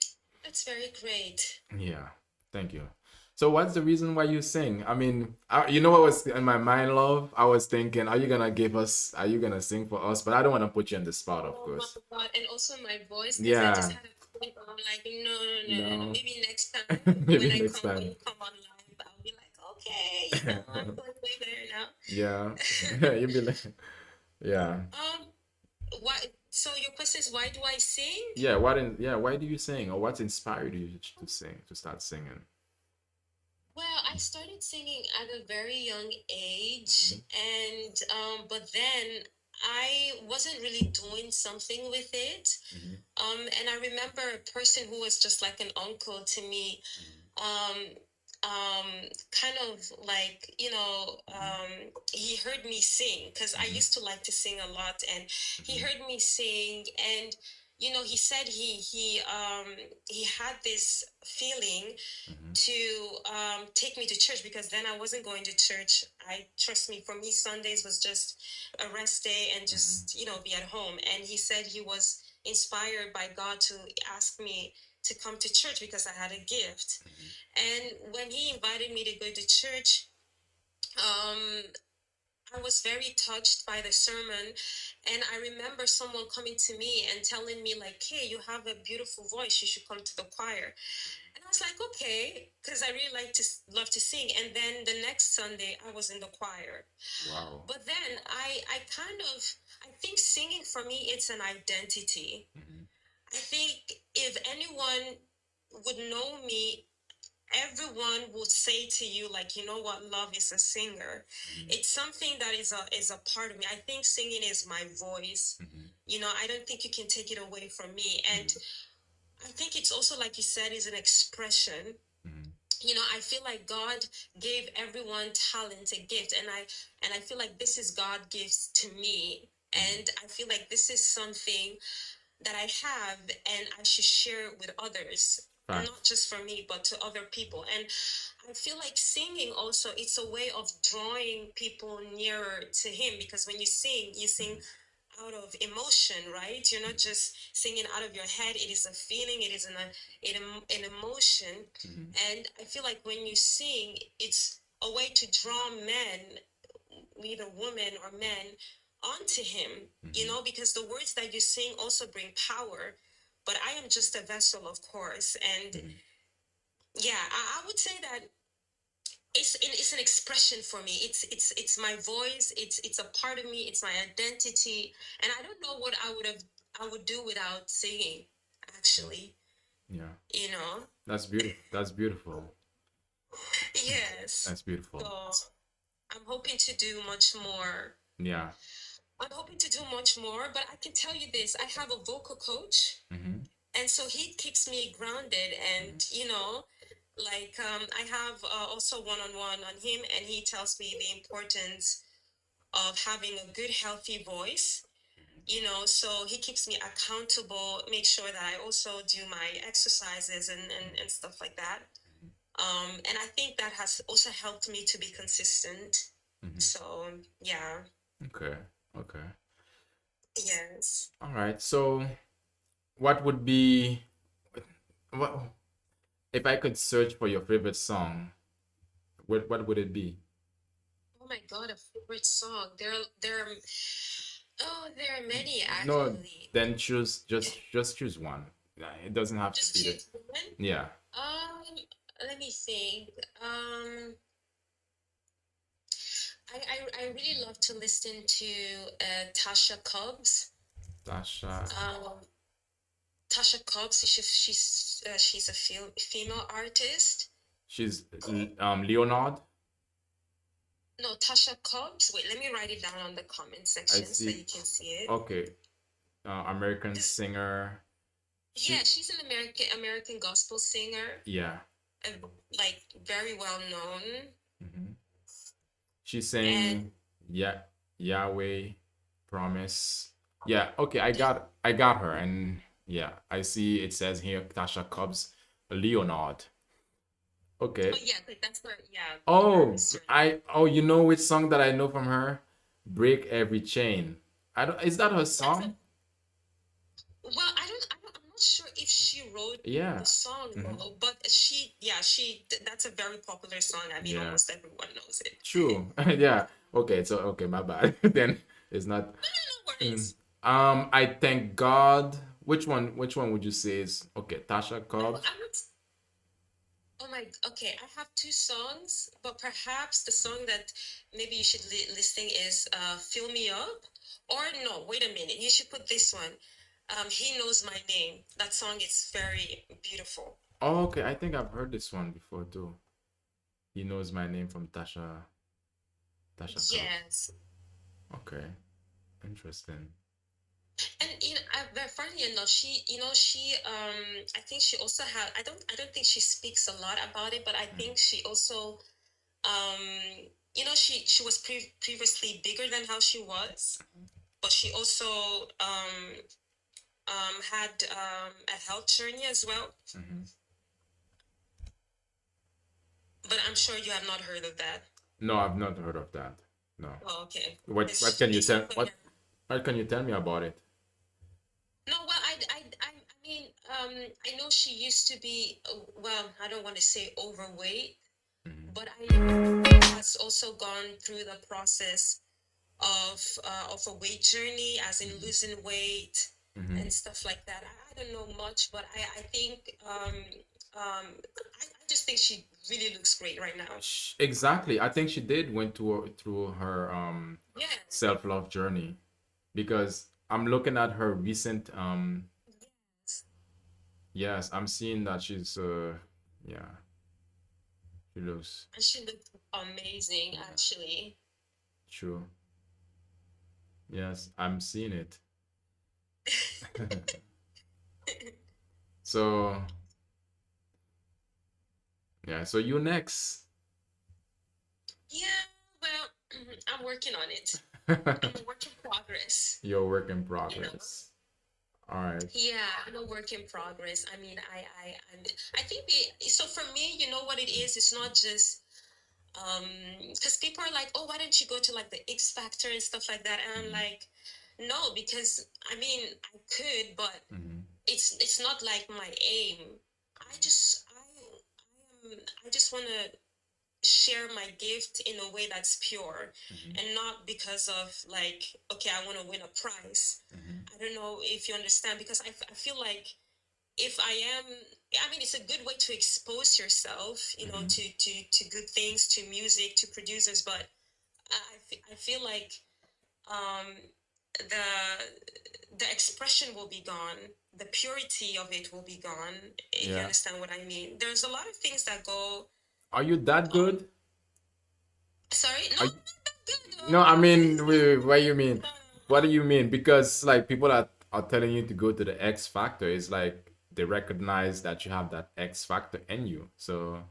That's very great. Yeah, thank you. So, what's the reason why you sing? I mean, you know what was in my mind, love? I was thinking, are you gonna sing for us? But I don't want to put you on the spot, of Oh my course. God. And also my voice, because I just Yeah, had a feeling, I'm like, no, no, no, no, no. no, Maybe next time maybe next when time. you come on live, I'll be like, okay, I'm going to be there now. Yeah, you'll be like, yeah, Um, why? So your question is, why do I sing? yeah. Why do you sing, or what inspired you to sing, to start singing? Well, I started singing at a very young age, Hmm. and but then I wasn't really doing something with it. Hmm. And I remember a person who was just like an uncle to me, um, um, kind of like, he heard me sing because I Hmm. used to like to sing a lot, and he Hmm. heard me sing, and he said he had this feeling Hmm. to take me to church because then I wasn't going to church. I trust me, for me, Sundays was just a rest day and Hmm. just be at home. And he said he was inspired by God to ask me to come to church because I had a gift. And when he invited me to go to church, um, I was very touched by the sermon. And I remember someone coming to me and telling me, like, hey, you have a beautiful voice. You should come to the choir. And I was like, okay, because I really love to sing. And then the next Sunday, I was in the choir. Wow. But then I think singing for me, it's an identity. Hmm. I think if anyone would know me, everyone would say to you, like, you know what, Love is a singer. Hmm. It's something that is a part of me. I think singing is my voice. Hmm. I don't think you can take it away from me. And Hmm. I think it's also, like you said, is an expression. Hmm. I feel like God gave everyone talent, a gift, and I feel like this is God gives to me, Hmm. and I feel like this is something that I have, and I should share it with others, not Facts. just for me, but to other people. And I feel like singing also, it's a way of drawing people nearer to Him, because when you sing Hmm. out of emotion, right? You're not just singing out of your head. It is a feeling. It is an emotion. Hmm. And I feel like when you sing, it's a way to draw men, either women or men, onto him, Mm-hmm. because the words that you sing also bring power. But I am just a vessel, of course. And Mm-hmm. yeah, I would say that it's an expression for me. It's my voice. It's a part of me. It's my identity. And I don't know what I would do without singing, actually. Yeah, You know? that's beautiful. That's beautiful. Yes. That's beautiful. So I'm hoping to do much more. Yeah. I'm hoping to do much more, but I can tell you this, I have a vocal coach, Mm-hmm. and so he keeps me grounded. And like, I have also one-on-one on him, and he tells me the importance of having a good healthy voice. So he keeps me accountable, make sure that I also do my exercises and stuff like that. And I think that has also helped me to be consistent. Mm-hmm. So yeah. Okay. Okay. Yes. All right. So, what would be what if I could search for your favorite song? What would it be? Oh my God, a favorite song. There are many No, actually. then choose just choose one. It doesn't have to Just be the. choose one. Yeah. Um, Let me think. I really love to listen to Tasha Cobbs. Tasha. Um, Tasha Cobbs. She's a female artist. She's Leonard. No, Tasha Cobbs. Wait, let me write it down on the comment I section so see. you can see it. Okay. American This, singer. yeah, She. she's an American gospel singer, Yeah. uh, like very well known. Hmm. She And sang yeah Yahweh promise. Yeah. Okay. yeah, I got her, and yeah, I see it says here Tasha Cobbs Leonard. oh Okay. yeah, like that's her Oh, surname. you know which song that I know from her? Break Every Chain. I don't, is that her That's a song? well, I'm not sure if she wrote the Yeah. song Hmm. though, but that's a very popular song. I mean, Yeah. almost everyone knows it. True. Yeah. Okay, so okay, my bad. Then it's not. No, no, no Mm. worries. I thank God. Which one would you say is okay? Tasha Cobbs. I would. Oh my, okay. I have two songs, but perhaps the song that maybe you should listing is "Fill Me Up," or no, wait a minute. You should put this one. He Knows My Name. That song is very beautiful. Oh, okay. I think I've heard this one before too. He knows my name from Tasha Cobbs. Yes. Okay. Interesting. And very funny enough, I think she also had. I don't think she speaks a lot about it, but I Mm-hmm. think she also, um, she was previously bigger than how she was, but she also had a health journey as well. Mm-hmm. But I'm sure you have not heard of that. No, I've not heard of that. No. Oh, okay. What can you It's tell also, yeah. what can you tell me about it? No, well, I mean, I know she used to be, well, I don't want to say overweight, Mm-hmm. but I know she has also gone through the process of a weight journey, as in losing weight Mm-hmm. and stuff like that. I don't know much, but I think I just think she really looks great right now. Exactly. I think she did went through her Yes, self-love journey because I'm looking at her recent yes, yes, I'm seeing that she's yeah, she looks and she looked amazing yeah, actually. true. Yes, I'm seeing it. So, yeah, so you next. Yeah, well, I'm working on it. I'm a work in progress. Your work in You know. progress. All right. Yeah, I'm a work in progress. I mean, I think so for me, you know what it is? It's not just um because people are like, oh, why don't you go to like the X Factor and stuff like that? And I'm Mm-hmm. like, no, because I mean, I could, but Mm-hmm. it's not like my aim. I just I am I just want to share my gift in a way that's pure, Mhm. and not because of like, okay, I want to win a prize. Mhm. I don't know if you understand, because I feel like if I am, I mean, it's a good way to expose yourself, Mhm. to good things, to music, to producers, but I feel like um, the expression will be gone, the purity of it will be gone, if you Yeah. understand what I mean. There's a lot of things that go. Are you that Um, good? sorry, no, Are I'm not that good. No, I mean, No, wait, what do you mean? no, What do you mean? Because like people are telling you to go to the X Factor. It's like they recognize that you have that X Factor in you. So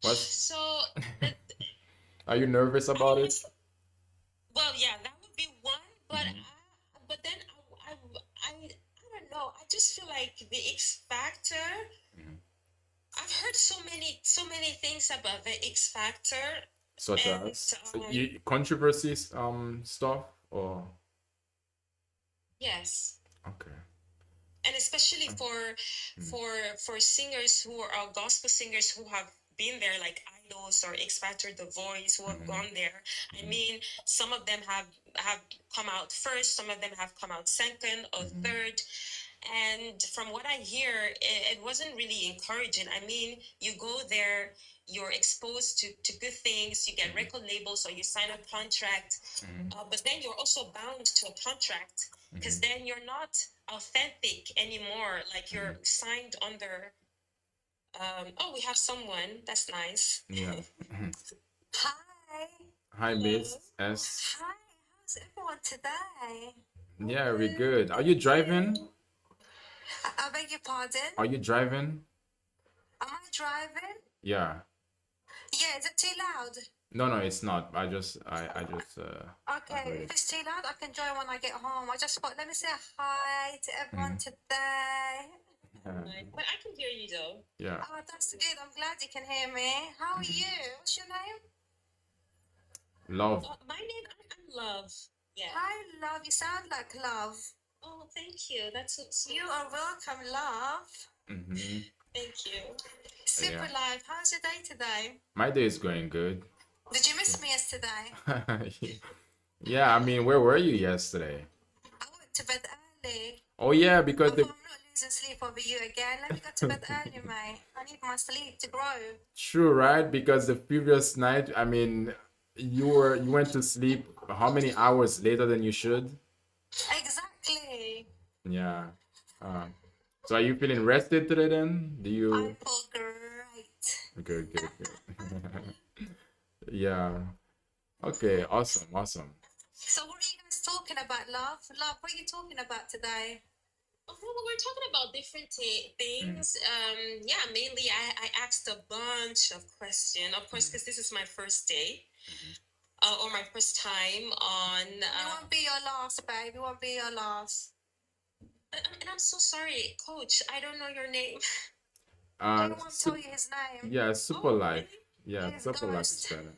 what's so uh, are you nervous I about it? honestly, well, yeah, that would be one, Mhm. but then I don't know. I just feel like the X Factor. Mhm. I've heard so many things about the X Factor, Such and as controversies stuff or yes, okay. and especially Mm. for singers who are gospel singers who have been there, like Idols or X Factor, The Voice, who have Mhm. gone there. I Mhm. mean, some of them have come out first, some of them have come out second or Mhm. third. And from what I hear, it wasn't really encouraging. I mean, you go there, you're exposed to good things, you get Mhm. record labels or you sign a contract, Mhm. but then you're also bound to a contract, because Mhm. then you're not authentic anymore. Like Mhm. you're signed under. Oh, we have someone. That's nice. Yeah. Hi. Hi, Hello. Miss S. Hi. How's everyone today? Oh, Yeah, we good. good. Are you Thank driving? you. I beg your pardon? Are you driving? Am I driving? Yeah. Yeah, is it too loud? No, no, it's not. I just I Okay, heard if it. it's too loud, I can join when I get home. I just thought, let me say hi to everyone Mhm. today. Uh, Right. But I can hear you though. yeah. Oh, that's good. I'm glad you can hear me. How are Mhm. you? What's your name? Love. My name, I'm Love. Yeah. Hi, Love. You sound like Love. Oh, thank you. That's so sweet. You are welcome, Love. Hmm. Thank you. Yeah. Super Live. How's your day today? My day is going good. Did you miss me yesterday? Yeah, I mean, where were you yesterday? I went to bed early. Oh yeah, I because thought I'm not losing sleep over you again. Let me go to bed early, mate. I need my sleep to grow. true, right? Because the previous night, I mean, you went to sleep how many hours later than you should? Exactly. Yeah. Um, so are you feeling rested today then? Do I you feel great. good, good, good. Yeah. Okay, awesome, awesome. So, what are you guys talking about, Love? Love, what are you talking about today? Oh, well, we're talking about different Mm, things. Yeah, mainly I asked a bunch of questions, of course, mm, because this is my first day, mhm. or my first time on. It won't be your last, babe. It won't be your last. And I'm so sorry, Coach. I don't know your name. I won't tell Sup you his name. yeah, super Oh, life. really? Yeah, He's super life is Ghost. better.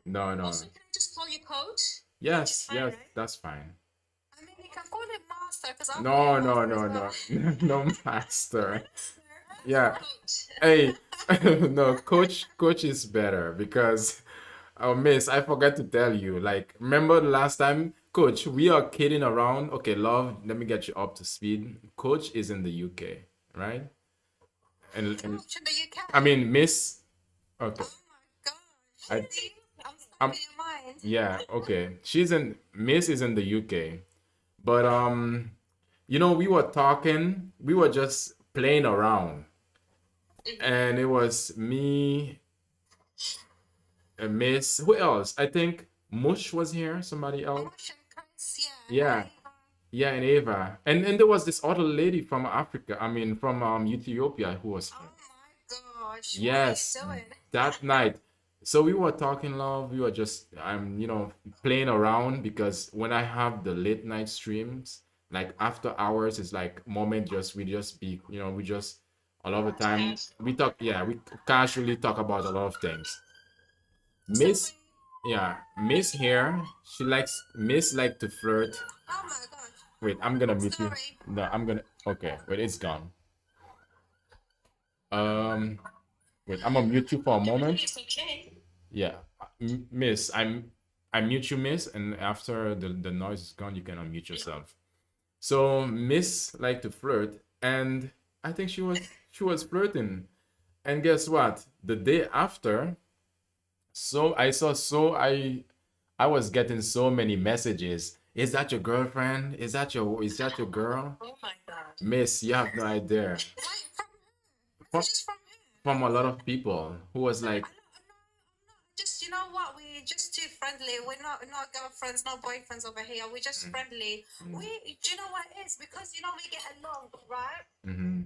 No, no. Also, can I just call you Coach? Coach is Yes, fine, yes, right? that's fine. I mean, you can call him Master because I'll call No, him no, Master as no, well. no. No master. Master, Yeah. Coach. Hey, no, coach is better because oh miss, I forgot to tell you. Like, remember the last time, coach, we are kidding around. Okay, love, let me get you up to speed. Coach is in the UK, right? And Coach in the UK. I mean, miss, okay. Oh my gosh. I See? I'm stuck I'm in your mind. yeah, okay. She's in Miss is in the UK. But we were talking, we were just playing around. Mm-hmm. And it was me, Miss, who else? I think Mush was here, somebody else. Mush and Chris, yeah, and Yeah, Ava. yeah, and Ava. And there was this other lady from Africa, I mean from Ethiopia who was Oh here. my gosh. What are you Yes, doing? that night. So we were talking love, we were just playing around because when I have the late night streams, like after hours, it's like moment just we just be, we just a lot of the time we Casual. talk, yeah, we casually talk about a lot of things. So Miss, wait. yeah, Miss here, Miss like to flirt. Oh my gosh. Wait, I'm gonna mute you. Sorry. No, I'm gonna, okay, wait, it's gone. Um, Wait, I'm gonna mute you for a Everything moment. is okay. Yeah, Miss, I mute you, Miss, and after the noise is gone, you can unmute yourself. So Miss liked to flirt, and I think she was flirting. And guess what? The day after, I was getting so many messages. Is that your girlfriend? Is that your girl? Oh my God. Miss, you have no idea. Why from her? From, Messages from her. from a lot of people who was I'm like, not. Just you know what? We're just too friendly. We're not girlfriends, no boyfriends over here. We're just friendly. We. Do you know what it is? Because we get along, right? mm-hmm,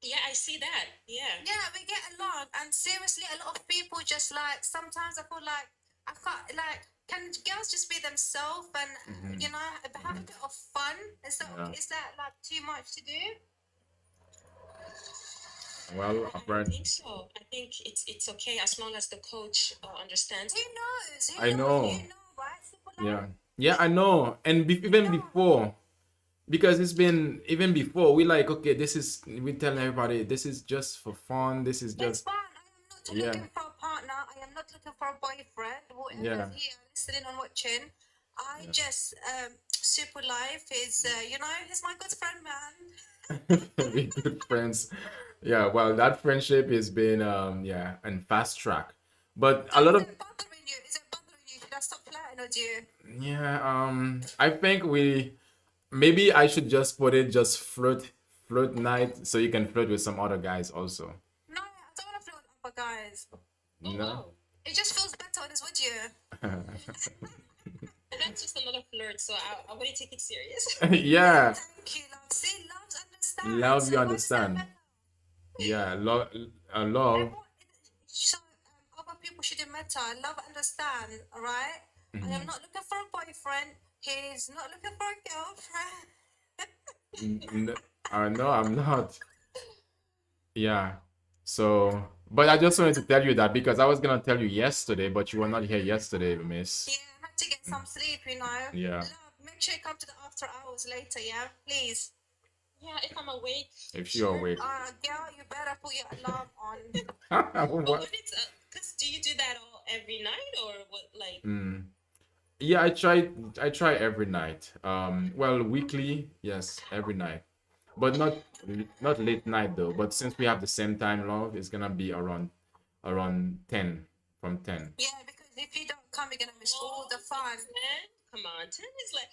Yeah, I see that. Yeah. Yeah, we get along, and seriously, a lot of people just like. Sometimes I feel like I can't like. Can girls just be themselves and have a bit of fun? Is that yeah. is that like too much to do? Well, I don't apparently, think so. I think it's okay as long as the coach understands. Who knows? Who I knows? You know. know, right? Simple Yeah, life. yeah, I know. And even No. before, because it's been even before, we like, okay, we tell everybody this is just for fun. This is It's just, fun. I am not yeah, looking for a partner. I am not looking for a boyfriend. yeah. Whoever's here listening and watching, I Yeah. just super life is he's my good friend, man. Be good friends. Yeah, well, that friendship has been yeah, and fast track. But So a lot is of it bothering you? Is it bothering you? Should I stop flirting with you? yeah, I think maybe I should just put it just flirt night so you can flirt with some other guys also. No, I don't want to flirt with other guys. Oh No? wow. It just feels better when it's with you. And that's just another flirt, so I wouldn't take it serious. Yeah, Thank you, love. See, loves understand. love So you why does that understand. matter? Yeah, love. Everyone, so other people shouldn't matter. Love understand, alright? I am Mhm. not looking for a boyfriend. He's not looking for a girlfriend. No, I'm not. Yeah. So, but I just wanted to tell you that because I was gonna tell you yesterday, but you were not here yesterday, miss. Yeah, I had to get some sleep, you know. Yeah. Love, make sure you come to the after hours later, yeah? Please. Yeah, if I'm awake, If you're sure. awake. Girl, you better put your alarm on. But What? when it's, cause do you do that all every night or what? Like, Mm. Yeah, I try every night. Well, weekly, yes, every night. But not late night though. But since we have the same time, love, it's gonna be around 10 from 10. yeah, because if you don't come, you're gonna miss all the fun. 10? Come on, 10 is like,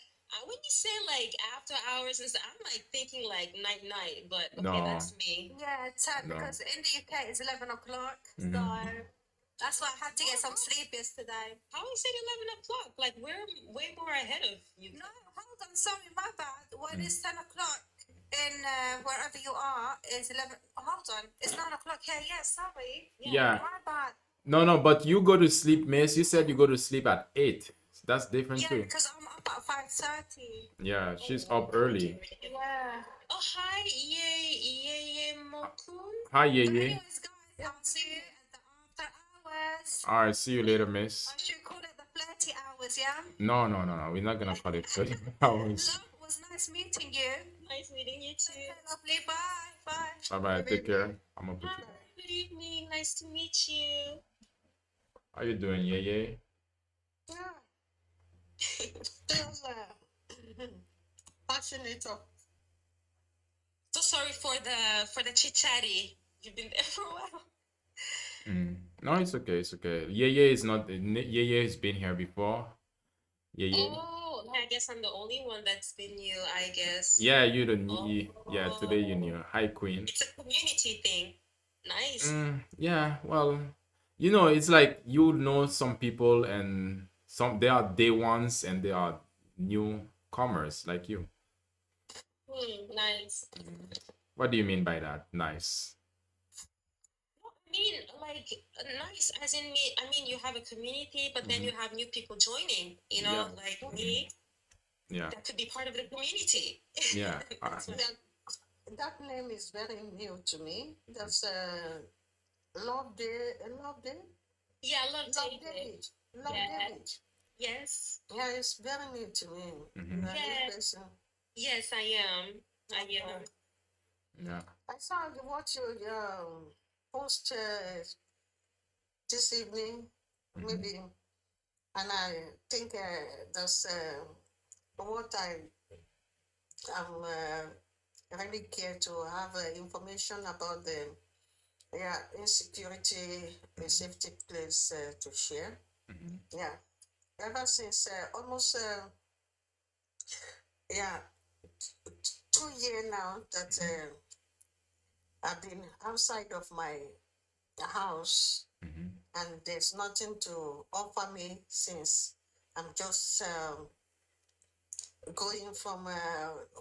when you say like after hours and stuff, I'm like thinking like night night, but okay, No, that's me. Yeah, 10 no. because in the UK it's 11 o'clock, so Mhm. that's why I had to get some sleep yesterday. How is it 11 o'clock? Like we're way more ahead of you. No, hold on, sorry, my bad. When it's 10 o'clock in wherever you are, is 11. Hold on, it's 9 o'clock here. Yeah, sorry. Yeah, Yeah. my bad. No, no, but you go to sleep, miss. You said you go to sleep at 8. That's different Yeah, too. because I'm up at 5:30. Yeah, Oh she's wow, up how would you early. really get yeah. Oh hi, yay mokun. Hi, yeah, But yeah. anyways, guys, I'll see you at the after hours. All right, see you later, miss. I should call it the flirty hours, yeah? No, no, no, no. We're not gonna call it 30 hours. Love, it was nice meeting you. Nice meeting you too. Okay, lovely, bye. Bye. Bye bye. Take care. I'm gonna put Hi, you back. good evening. Nice to meet you. How you doing, yeah, yeah? Yeah. Still passionate. So sorry for the chit chatty. You've been there for a while. Mm. No, it's okay. It's okay. Yeah, yeah is not. Yeah, yeah has been here before. Yeah, yeah. Oh, I guess I'm the only one that's been new, I guess. Yeah, you the Oh, yeah. Today you knew. Hi, Queen. it's a community thing. Nice. Yeah. Well, it's like you know some people and some they are day ones and they are newcomers like you. Nice. What do you mean by that? Nice. No, I mean, like, nice, as in me, I mean, you have a community, but then you have new people joining, Yeah. like me, Yeah. that could be part of the community. Yeah. That's what that name is very new to me. That's Love Day, Love Day? Yeah, Love David. Love David. Yes. Yeah, it's very new to me. Mhm. Yes. Yes, I am. I am. Yeah. I saw you watch your post this evening, maybe, and I think that's what am really care to have information about the insecurity safety place to share. Yeah, ever since almost yeah 2 years now that I've been outside of my house, and there's nothing to offer me since I'm just going from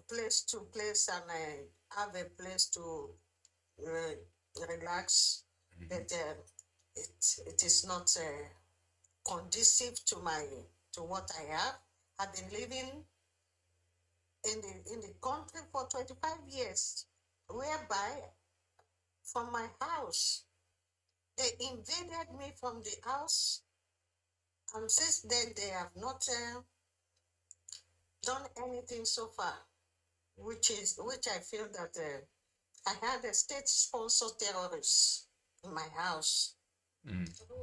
place to place, and I have a place to relax, but it is not conducive to what I have. I've been living in the country for 25 years, whereby from my house they invaded me from the house, and since then they have not done anything so far, which I feel that I had a state-sponsored terrorist in my house.